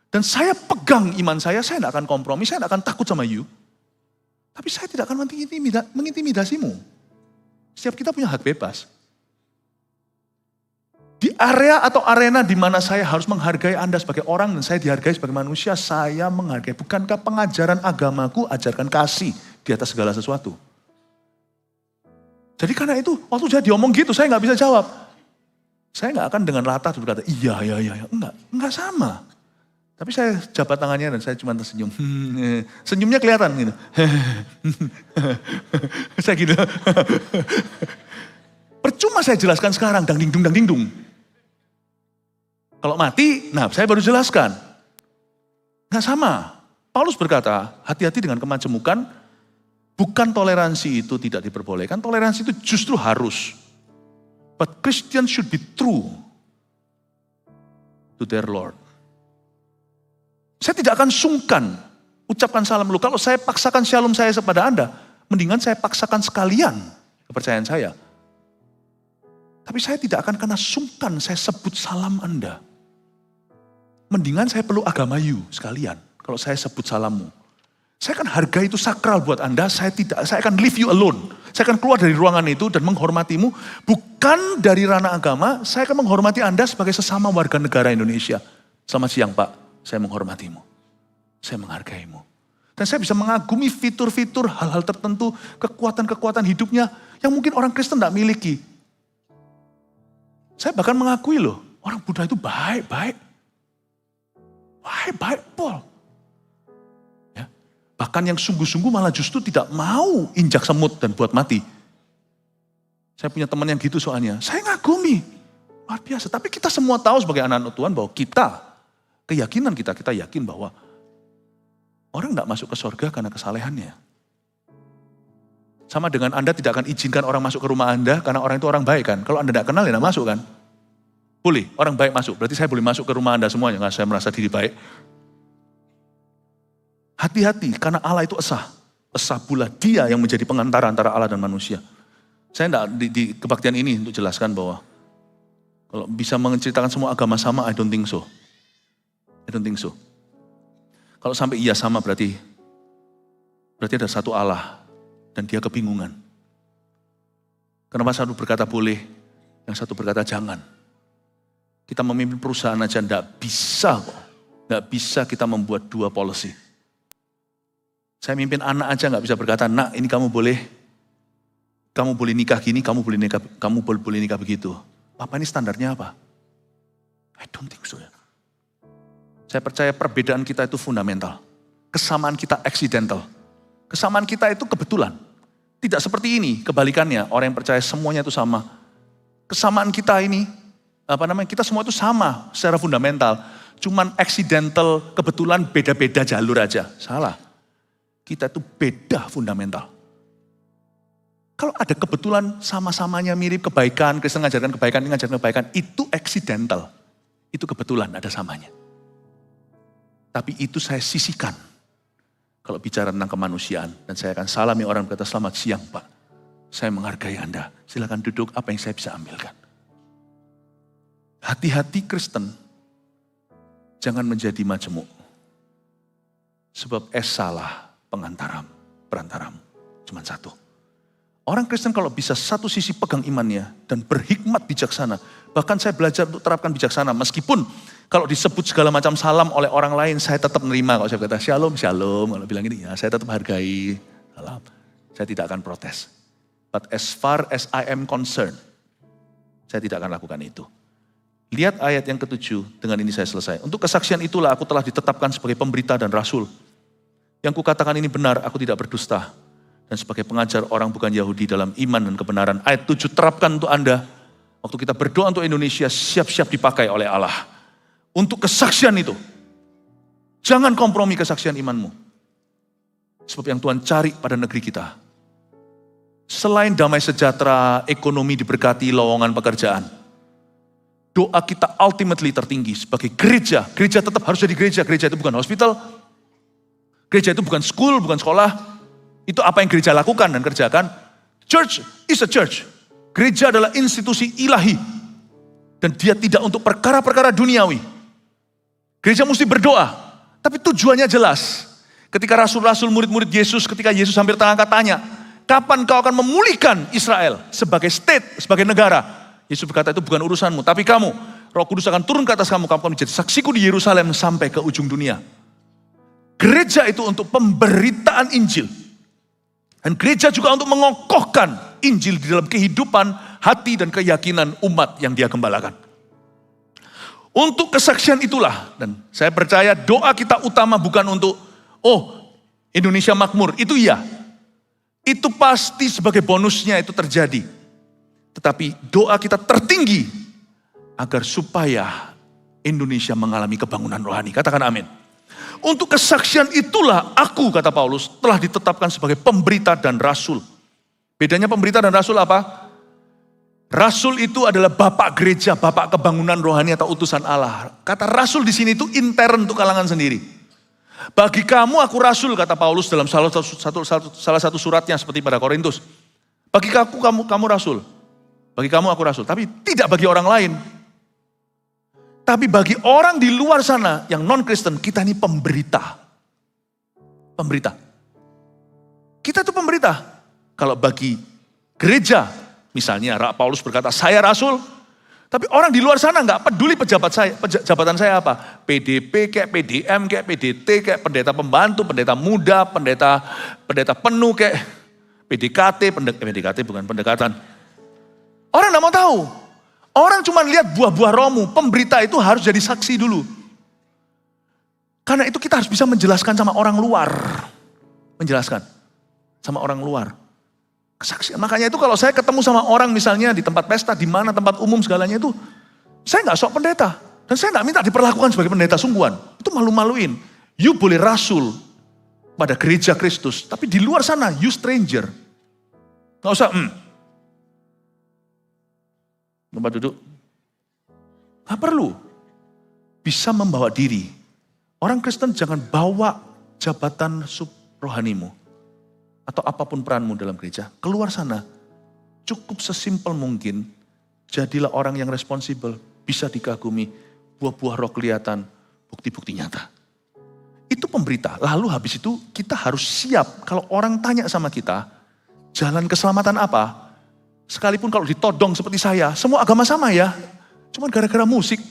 Dan saya pegang iman saya tidak akan kompromi, saya tidak akan takut sama you. Tapi saya tidak akan mengintimidasimu. Setiap kita punya hak bebas. Di area atau arena di mana saya harus menghargai Anda sebagai orang dan saya dihargai sebagai manusia, saya menghargai. Bukankah pengajaran agamaku ajarkan kasih di atas segala sesuatu? Jadi karena itu, waktu saya diomong gitu, saya nggak bisa jawab. Saya nggak akan dengan latah berkata, iya. Enggak sama. Tapi saya jabat tangannya dan saya cuma tersenyum. Senyumnya kelihatan gitu. Saya gitu. Percuma saya jelaskan sekarang, dang ding dung. Kalau mati, saya baru jelaskan. Nggak sama. Paulus berkata, hati-hati dengan kemajemukan, bukan toleransi itu tidak diperbolehkan, toleransi itu justru harus. But Christians should be true to their Lord. Saya tidak akan sungkan ucapkan salam dulu. Kalau saya paksakan shalom saya kepada Anda, mendingan saya paksakan sekalian kepercayaan saya. Tapi saya tidak akan karena sungkan saya sebut salam Anda. Mendingan saya perlu agama you sekalian. Kalau saya sebut salammu. Saya akan hargai itu sakral buat Anda. Saya akan leave you alone. Saya akan keluar dari ruangan itu dan menghormatimu. Bukan dari ranah agama, saya akan menghormati Anda sebagai sesama warga negara Indonesia. Selamat siang Pak. Saya menghormatimu, saya menghargaimu. Dan saya bisa mengagumi fitur-fitur, hal-hal tertentu, kekuatan-kekuatan hidupnya yang mungkin orang Kristen tidak miliki. Saya bahkan mengakui loh, orang Buddha itu baik, Paul. Ya. Bahkan yang sungguh-sungguh malah justru tidak mau injak semut dan buat mati. Saya punya teman yang gitu soalnya, saya ngagumi, luar biasa. Tapi kita semua tahu sebagai anak-anak Tuhan bahwa keyakinan kita yakin bahwa orang tidak masuk ke surga karena kesalehannya. Sama dengan Anda tidak akan izinkan orang masuk ke rumah Anda karena orang itu orang baik kan. Kalau Anda tidak kenal ya tidak masuk kan. Boleh, orang baik masuk. Berarti saya boleh masuk ke rumah Anda semuanya karena saya merasa diri baik. Hati-hati karena Allah itu esa. Esa pula dia yang menjadi pengantara antara Allah dan manusia. Saya tidak di kebaktian ini untuk jelaskan bahwa kalau bisa menceritakan semua agama sama, I don't think so. Kalau sampai iya sama berarti ada satu Allah dan dia kebingungan. Kenapa satu berkata boleh, yang satu berkata jangan. Kita memimpin perusahaan aja enggak bisa kok. Enggak bisa kita membuat dua policy. Saya mimpin anak aja enggak bisa berkata, nak ini kamu boleh nikah gini, kamu boleh nikah begitu. Papa ini standarnya apa? I don't think so ya. Saya percaya perbedaan kita itu fundamental. Kesamaan kita accidental. Kesamaan kita itu kebetulan. Tidak seperti ini, kebalikannya. Orang yang percaya semuanya itu sama. Kesamaan kita ini, kita semua itu sama secara fundamental. Cuman accidental, kebetulan beda-beda jalur aja. Salah. Kita itu beda fundamental. Kalau ada kebetulan sama-samanya mirip kebaikan, Kristen ngajarkan kebaikan, itu accidental. Itu kebetulan ada samanya. Tapi itu saya sisihkan. Kalau bicara tentang kemanusiaan. Dan saya akan salami orang berkata, selamat siang Pak. Saya menghargai Anda. Silakan duduk, apa yang saya bisa ambilkan. Hati-hati Kristen, jangan menjadi majemuk. Sebab es salah perantaramu. Cuma satu. Orang Kristen kalau bisa satu sisi pegang imannya dan berhikmat bijaksana. Bahkan saya belajar untuk terapkan bijaksana. Meskipun kalau disebut segala macam salam oleh orang lain, saya tetap menerima. Kalau saya kata shalom, shalom. Kalau bilang ini, ya saya tetap hargai. Salam. Saya tidak akan protes. But as far as I am concerned, saya tidak akan lakukan itu. Lihat ayat yang ke-7, dengan ini saya selesai. Untuk kesaksian itulah aku telah ditetapkan sebagai pemberita dan rasul. Yang kukatakan ini benar, aku tidak berdusta. Dan sebagai pengajar orang bukan Yahudi dalam iman dan kebenaran. Ayat 7 terapkan untuk Anda. Waktu kita berdoa untuk Indonesia, siap-siap dipakai oleh Allah. Untuk kesaksian itu. Jangan kompromi kesaksian imanmu. Sebab yang Tuhan cari pada negeri kita. Selain damai sejahtera, ekonomi diberkati, lowongan pekerjaan. Doa kita ultimately tertinggi sebagai gereja. Gereja tetap harus jadi gereja. Gereja itu bukan hospital. Gereja itu bukan school, bukan sekolah. Itu apa yang gereja lakukan dan kerjakan. Church is a church. Gereja adalah institusi ilahi. Dan dia tidak untuk perkara-perkara duniawi. Gereja mesti berdoa. Tapi tujuannya jelas. Ketika rasul-rasul murid-murid Yesus, ketika Yesus hampir tengah tanya, kapan kau akan memulihkan Israel sebagai state, sebagai negara? Yesus berkata itu bukan urusanmu. Tapi kamu, Roh Kudus akan turun ke atas kamu. Kamu akan menjadi saksiku di Yerusalem sampai ke ujung dunia. Gereja itu untuk pemberitaan Injil. Dan gereja juga untuk mengokohkan Injil di dalam kehidupan, hati dan keyakinan umat yang dia gembalakan. Untuk kesaksian itulah, dan saya percaya doa kita utama bukan untuk, Indonesia makmur, itu iya. Itu pasti sebagai bonusnya itu terjadi. Tetapi doa kita tertinggi, agar supaya Indonesia mengalami kebangunan rohani. Katakan amin. Untuk kesaksian itulah aku, kata Paulus, telah ditetapkan sebagai pemberita dan rasul. Bedanya pemberita dan rasul apa? Rasul itu adalah bapak gereja, bapak kebangunan rohani atau utusan Allah. Kata rasul di sini itu intern untuk kalangan sendiri. Bagi kamu aku rasul, kata Paulus dalam salah satu suratnya seperti pada Korintus. Bagi kamu rasul. Bagi kamu aku rasul, tapi tidak bagi orang lain. Tapi bagi orang di luar sana yang non-Kristen, kita ini pemberita. Pemberita. Kita itu pemberita. Kalau bagi gereja, misalnya Paulus berkata, saya rasul. Tapi orang di luar sana nggak peduli jabatan saya apa. PDP kayak PDM kayak PDT kayak pendeta pembantu, pendeta muda, pendeta penuh kayak PDKT bukan pendekatan. Orang nggak mau tahu. Orang cuma lihat buah-buah rohmu. Pemberita itu harus jadi saksi dulu. Karena itu kita harus bisa menjelaskan sama orang luar. Menjelaskan sama orang luar. Kesaksian. Makanya itu kalau saya ketemu sama orang misalnya di tempat pesta, di mana tempat umum segalanya itu. Saya nggak sok pendeta. Dan saya nggak minta diperlakukan sebagai pendeta sungguhan. Itu malu-maluin. You boleh rasul pada gereja Kristus. Tapi di luar sana, you stranger. Nggak usah, tempat duduk. Gak perlu. Bisa membawa diri. Orang Kristen jangan bawa jabatan rohanimu. Atau apapun peranmu dalam gereja. Keluar sana. Cukup sesimpel mungkin. Jadilah orang yang responsibel. Bisa dikagumi. Buah-buah roh kelihatan. Bukti-bukti nyata. Itu pemberita. Lalu habis itu kita harus siap. Kalau orang tanya sama kita. Jalan keselamatan apa? Sekalipun kalau ditodong seperti saya, semua agama sama ya. Cuman gara-gara musik.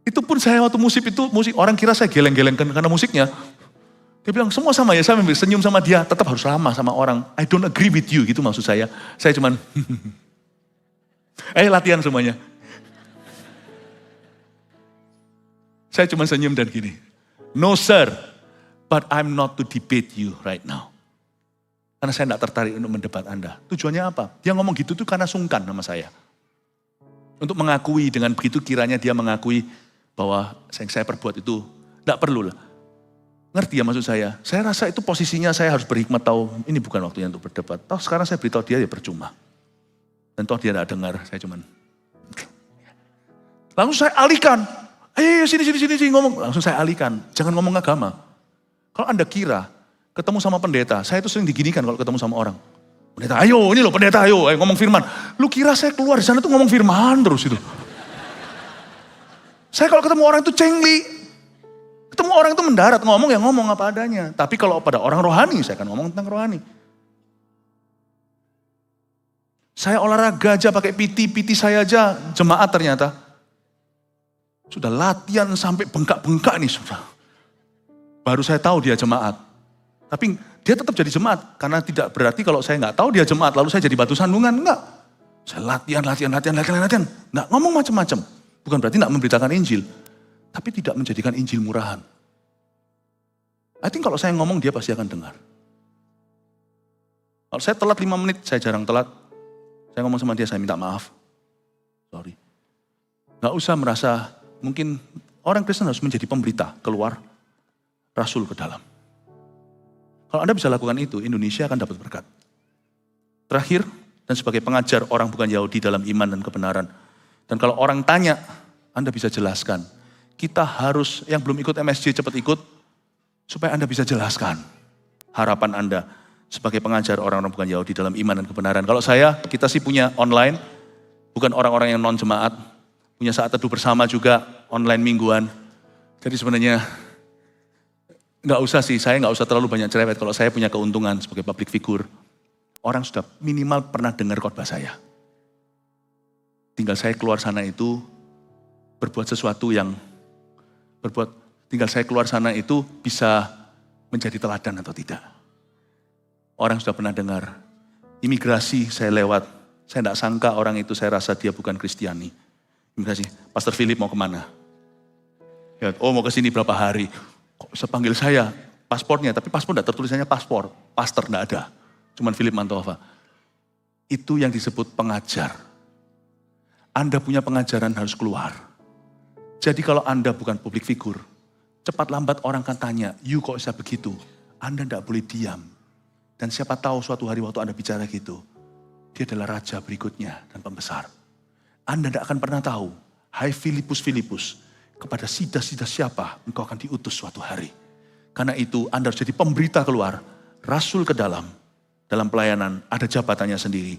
Itu pun saya waktu musik, orang kira saya geleng-geleng karena musiknya. Dia bilang semua sama ya, saya senyum sama dia, tetap harus ramah sama orang. I don't agree with you, gitu maksud saya. Saya cuman, latihan semuanya. Saya cuma senyum dan gini. No sir, but I'm not to debate you right now. Karena saya tidak tertarik untuk mendebat Anda. Tujuannya apa? Dia ngomong gitu tuh karena sungkan sama saya. Untuk mengakui, dengan begitu kiranya dia mengakui bahwa yang saya perbuat itu tidak perlu lah. Ngerti ya maksud saya? Saya rasa itu posisinya saya harus berhikmat tahu ini bukan waktunya untuk berdebat. Toh sekarang saya beritahu dia ya percuma. Dan toh dia tidak dengar, saya cuman. Langsung saya alihkan. Sini ngomong. Langsung saya alihkan. Jangan ngomong agama. Kalau Anda kira ketemu sama pendeta, saya itu sering diginikan kalau ketemu sama orang. Pendeta, ayo, ini loh pendeta, ayo ngomong firman. Lu kira saya keluar di sana tuh ngomong firman terus itu. Saya kalau ketemu orang itu cengli. Ketemu orang itu mendarat, ngomong ya ngomong apa adanya. Tapi kalau pada orang rohani, saya akan ngomong tentang rohani. Saya olahraga aja pakai PT saya aja, jemaat ternyata. Sudah latihan sampai bengkak-bengkak nih sudah. Baru saya tahu dia jemaat. Tapi dia tetap jadi jemaat. Karena tidak berarti kalau saya nggak tahu dia jemaat, lalu saya jadi batu sandungan. Enggak. Saya latihan. Nggak ngomong macam-macam. Bukan berarti nggak memberitakan Injil. Tapi tidak menjadikan Injil murahan. I think kalau saya ngomong dia pasti akan dengar. Kalau saya telat 5 menit, saya jarang telat. Saya ngomong sama dia, saya minta maaf. Sorry. Nggak usah merasa, mungkin orang Kristen harus menjadi pemberita, keluar, rasul ke dalam. Kalau Anda bisa lakukan itu, Indonesia akan dapat berkat. Terakhir, dan sebagai pengajar orang bukan Yahudi dalam iman dan kebenaran. Dan kalau orang tanya, Anda bisa jelaskan. Kita harus, yang belum ikut MSJ cepat ikut, supaya Anda bisa jelaskan harapan Anda sebagai pengajar orang-orang bukan Yahudi dalam iman dan kebenaran. Kalau kita sih punya online, bukan orang-orang yang non-jemaat, punya saat teduh bersama juga, online mingguan. Jadi sebenarnya, saya nggak usah terlalu banyak cerewet. Kalau saya punya keuntungan sebagai public figure, orang sudah minimal pernah dengar khotbah saya. Tinggal saya keluar sana itu, berbuat sesuatu yang, tinggal saya keluar sana itu bisa menjadi teladan atau tidak. Orang sudah pernah dengar, imigrasi saya lewat, saya tidak sangka orang itu saya rasa dia bukan Kristiani. Imigrasi, Pastor Philip mau kemana? Ya, oh mau ke sini berapa hari? Kok bisa panggil saya? Paspornya, tapi paspor tidak tertulisannya paspor, pastor tidak ada. Cuman Philip Mantova. Itu yang disebut pengajar. Anda punya pengajaran harus keluar. Jadi kalau Anda bukan public figure, cepat lambat orang akan tanya, you kok bisa begitu? Anda tidak boleh diam. Dan siapa tahu suatu hari waktu Anda bicara gitu, dia adalah raja berikutnya dan pembesar. Anda tidak akan pernah tahu, hai Filipus, kepada sida-sida siapa engkau akan diutus suatu hari. Karena itu Anda harus jadi pemberita keluar, rasul ke dalam pelayanan ada jabatannya sendiri.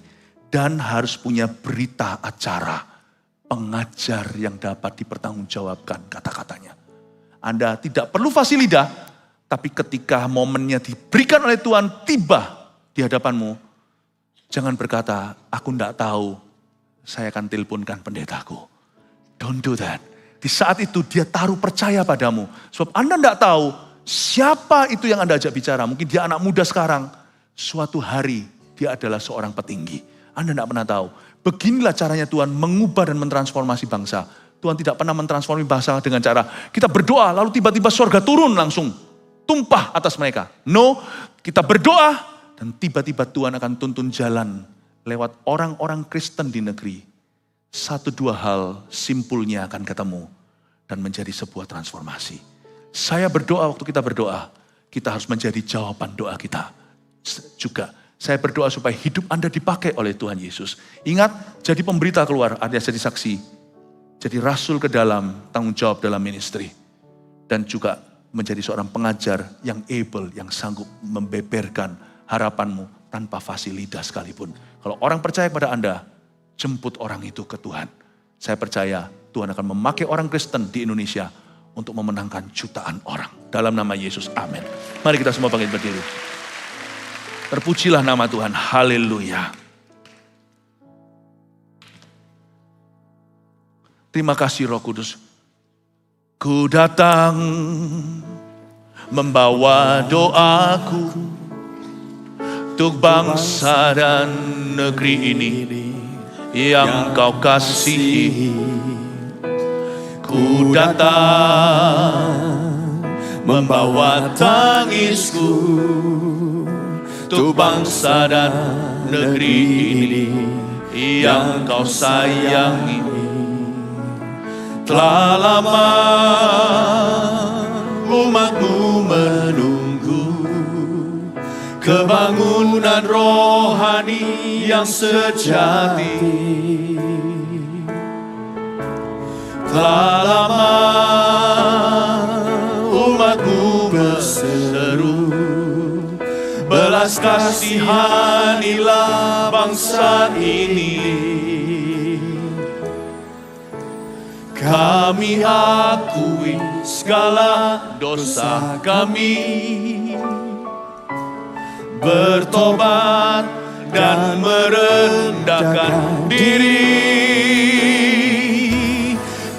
Dan harus punya berita acara, pengajar yang dapat dipertanggungjawabkan kata-katanya. Anda tidak perlu fasilitas, tapi ketika momennya diberikan oleh Tuhan tiba di hadapanmu, jangan berkata, aku tidak tahu, saya akan teleponkan pendetaku. Don't do that. Di saat itu dia taruh percaya padamu. Sebab Anda tidak tahu siapa itu yang Anda ajak bicara. Mungkin dia anak muda sekarang, suatu hari dia adalah seorang petinggi. Anda tidak pernah tahu. Beginilah caranya Tuhan mengubah dan mentransformasi bangsa. Tuhan tidak pernah mentransformasi bangsa dengan cara kita berdoa lalu tiba-tiba surga turun langsung tumpah atas mereka. No, kita berdoa dan tiba-tiba Tuhan akan tuntun jalan lewat orang-orang Kristen di negeri. 1-2 hal simpulnya akan ketemu dan menjadi sebuah transformasi. Saya berdoa waktu kita berdoa, kita harus menjadi jawaban doa kita juga. Saya berdoa supaya hidup Anda dipakai oleh Tuhan Yesus. Ingat, jadi pemberita keluar, alias jadi saksi. Jadi rasul ke dalam, tanggung jawab dalam ministry. Dan juga menjadi seorang pengajar yang able, yang sanggup membeberkan harapanmu tanpa fasilitas sekalipun. Kalau orang percaya kepada Anda, jemput orang itu ke Tuhan. Saya percaya Tuhan akan memakai orang Kristen di Indonesia untuk memenangkan jutaan orang. Dalam nama Yesus, amin. Mari kita semua bangkit berdiri. Terpujilah nama Tuhan, haleluya. Terima kasih Roh Kudus. Ku datang membawa doaku untuk bangsa dan negeri ini yang Kau kasihi. Ku datang membawa tangisku untuk bangsa dan negeri ini yang Kau sayangi. Telah lama umatmu menunggu kebangunan rohani yang sejati. Telah lama umatmu berseru, belas kasihanilah ini. Kami akui segala dosa kami, bertobat dan merendahkan diri.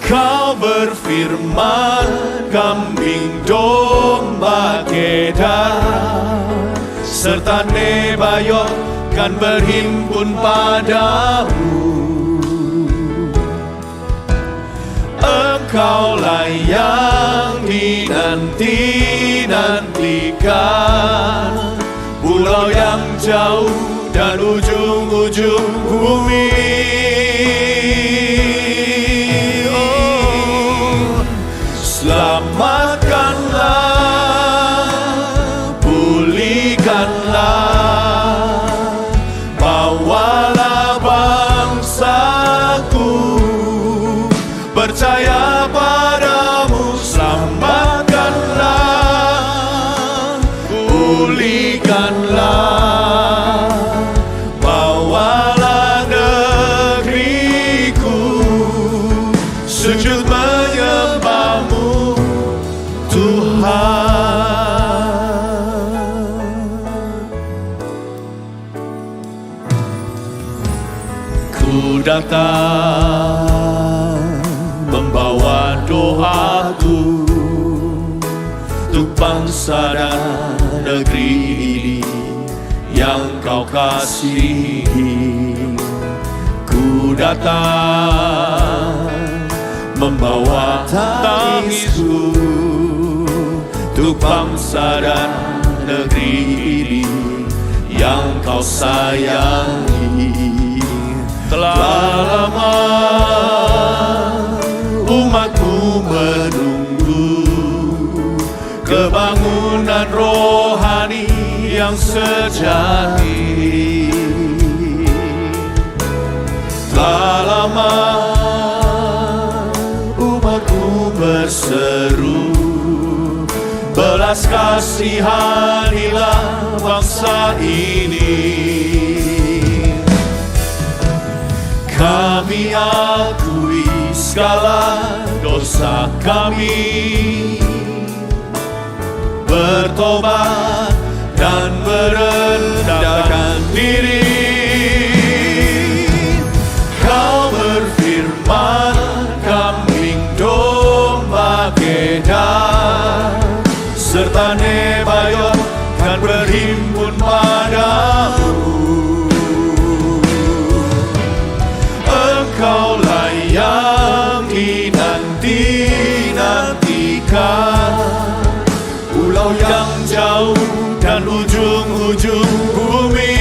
Kau berfirman, kambing domba Kedar serta Nebayot kan berhimpun padamu. Engkaulah yang dinanti-nantikan, pulau yang jauh dan ujung-ujung bumi. Oh, selamatkanlah, pulihkanlah, bawalah bangsaku percaya padamu. Selamatkanlah, pulihkanlah, bawalah negeriku sujud menyembahmu Tuhan. Ku datang membawa doaku untuk bangsa dan negeri ini yang kau kasihi. Ku datang membawa tangisku untuk bangsa dan negeri ini yang kau sayangi. Telah lama umatku menunggu kebangunan rohani yang sejati. Telah lama umatku berseru, belas kasihanilah bangsa ini. Kami akui segala dosa kami, bertobat dan merendahkan diri. Kau berfirman, kambing domba Kedar serta Nebayot kan berhimpun padamu. Engkaulah yang dinanti-nantikan, pulau yang jauh dan ujung-ujung bumi.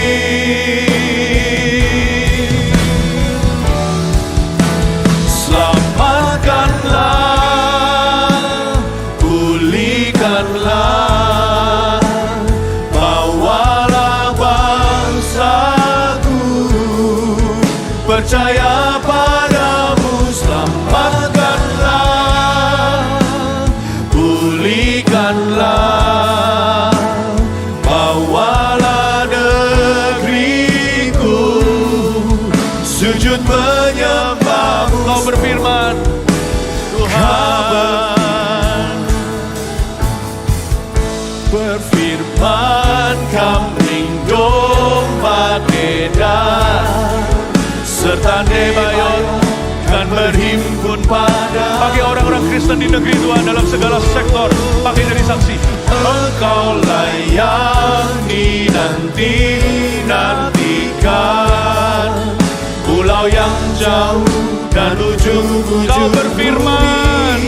Selamatkanlah, pulihkanlah, bawalah bangsaku percaya padamu. Selamatkanlah, pulihkanlah, bawalah negeriku sujud menyembahmu. Kau berfirman, Tuhan berfirman, kambing domba Kedar serta Nebayot kan berhimpun pada. Bagi orang-orang Kristen di negeri Tuhan dalam segala sektor, pakai jadi saksi. Engkaulah yang dinanti-nantikan, pulau yang jauh dan ujung-ujung. Kau berfirman,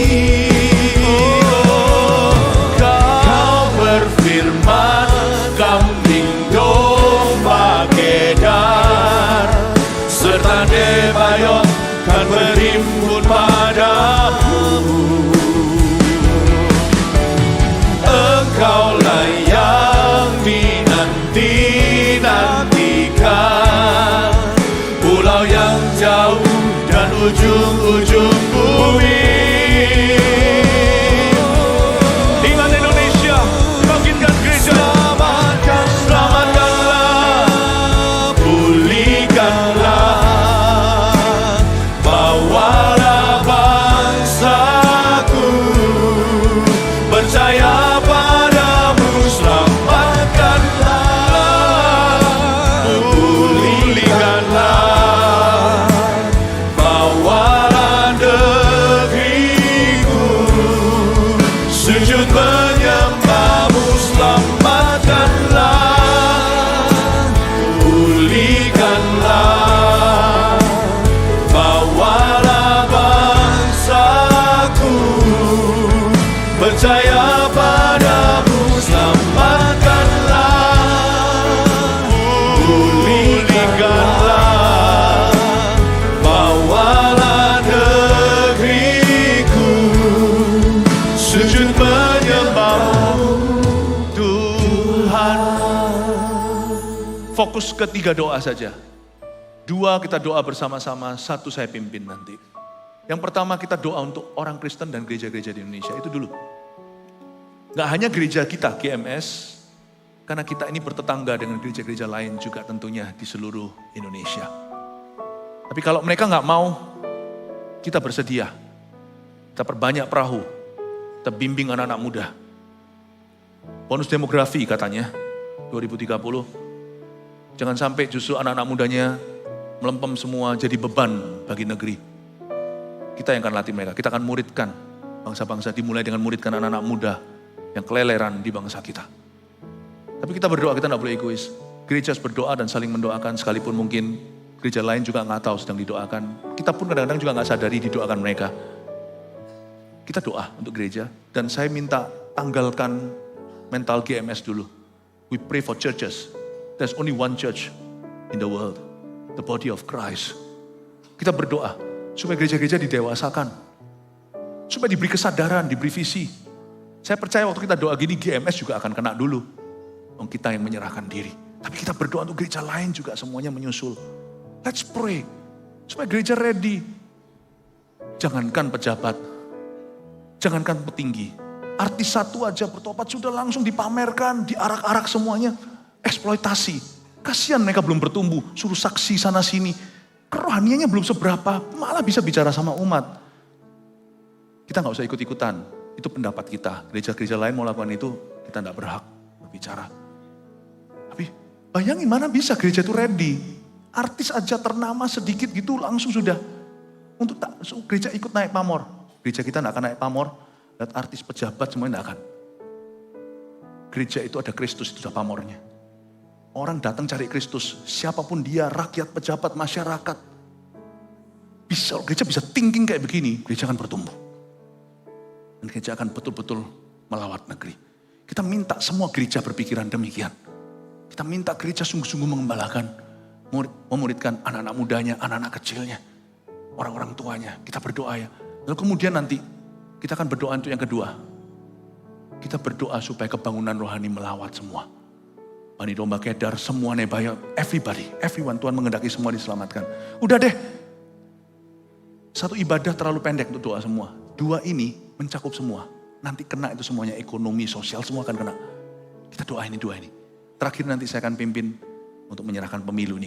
kau berfirman, kambing domba Kedar serta Nebayot kan berhimpun padamu. Engkaulah yang dinanti-nantikan, pulau yang jauh dan ujung-ujung bumi. Sujud menyembahmu, selamatkanlah, pulihkanlah, bawalah bangsaku, percaya padamu, selamatkanlah, pulihkanlah, bawalah negeriku, sujud menyembahmu Tuhan. Fokus ke 3 doa saja. 2 kita doa bersama-sama, 1 saya pimpin nanti. Yang pertama kita doa untuk orang Kristen dan gereja-gereja di Indonesia, itu dulu. Gak hanya gereja kita, GMS, karena kita ini bertetangga dengan gereja-gereja lain juga tentunya di seluruh Indonesia. Tapi kalau mereka gak mau, kita bersedia. Kita perbanyak perahu, kita bimbing anak-anak muda. Bonus demografi katanya, 2030. Jangan sampai justru anak-anak mudanya melempem semua jadi beban bagi negeri. Kita yang akan latih mereka, kita akan muridkan bangsa-bangsa, dimulai dengan muridkan anak-anak muda yang keleleran di bangsa kita. Tapi kita berdoa, kita tidak boleh egois. Gereja harus berdoa dan saling mendoakan, sekalipun mungkin gereja lain juga nggak tahu sedang didoakan. Kita pun kadang-kadang juga nggak sadari didoakan mereka. Kita doa untuk gereja, dan saya minta tanggalkan mental GMS dulu. We pray for churches. There's only one church in the world, the body of Christ. Kita berdoa supaya gereja-gereja didewasakan, supaya diberi kesadaran, diberi visi. Saya percaya waktu kita doa gini, GMS juga akan kena dulu. Kita yang menyerahkan diri. Tapi kita berdoa untuk gereja lain juga semuanya menyusul. Let's pray supaya gereja ready. Jangankan pejabat, jangankan petinggi, artis satu aja bertobat sudah langsung dipamerkan, diarak-arak semuanya. Eksploitasi. Kasihan mereka belum bertumbuh, suruh saksi sana sini. Kerohaniannya belum seberapa, malah bisa bicara sama umat. Kita gak usah ikut-ikutan, itu pendapat kita. Gereja-gereja lain mau lakukan itu, kita gak berhak berbicara. Tapi bayangin mana bisa gereja itu ready. Artis aja ternama sedikit gitu langsung sudah. Untuk gereja ikut naik pamor. Gereja kita gak akan naik pamor, lihat artis pejabat semuanya gak akan. Gereja itu ada Kristus, itu sudah pamornya. Orang datang cari Kristus, siapapun dia, rakyat, pejabat, masyarakat. Gereja bisa thinking kayak begini, gereja akan bertumbuh. Dan gereja akan betul-betul melawat negeri. Kita minta semua gereja berpikiran demikian. Kita minta gereja sungguh-sungguh mengembalakan, memuridkan anak-anak mudanya, anak-anak kecilnya, orang-orang tuanya. Kita berdoa ya. Lalu kemudian nanti kita akan berdoa untuk yang kedua. Kita berdoa supaya kebangunan rohani melawat semua. Bani Domba Kedar, semua Nebaya, everyone, Tuhan menghendaki semua diselamatkan. Udah deh, satu ibadah terlalu pendek untuk doa semua. 2 ini mencakup semua. Nanti kena itu semuanya, ekonomi, sosial, semua akan kena. Kita doa ini 2 ini. Terakhir nanti saya akan pimpin untuk menyerahkan pemilu ini.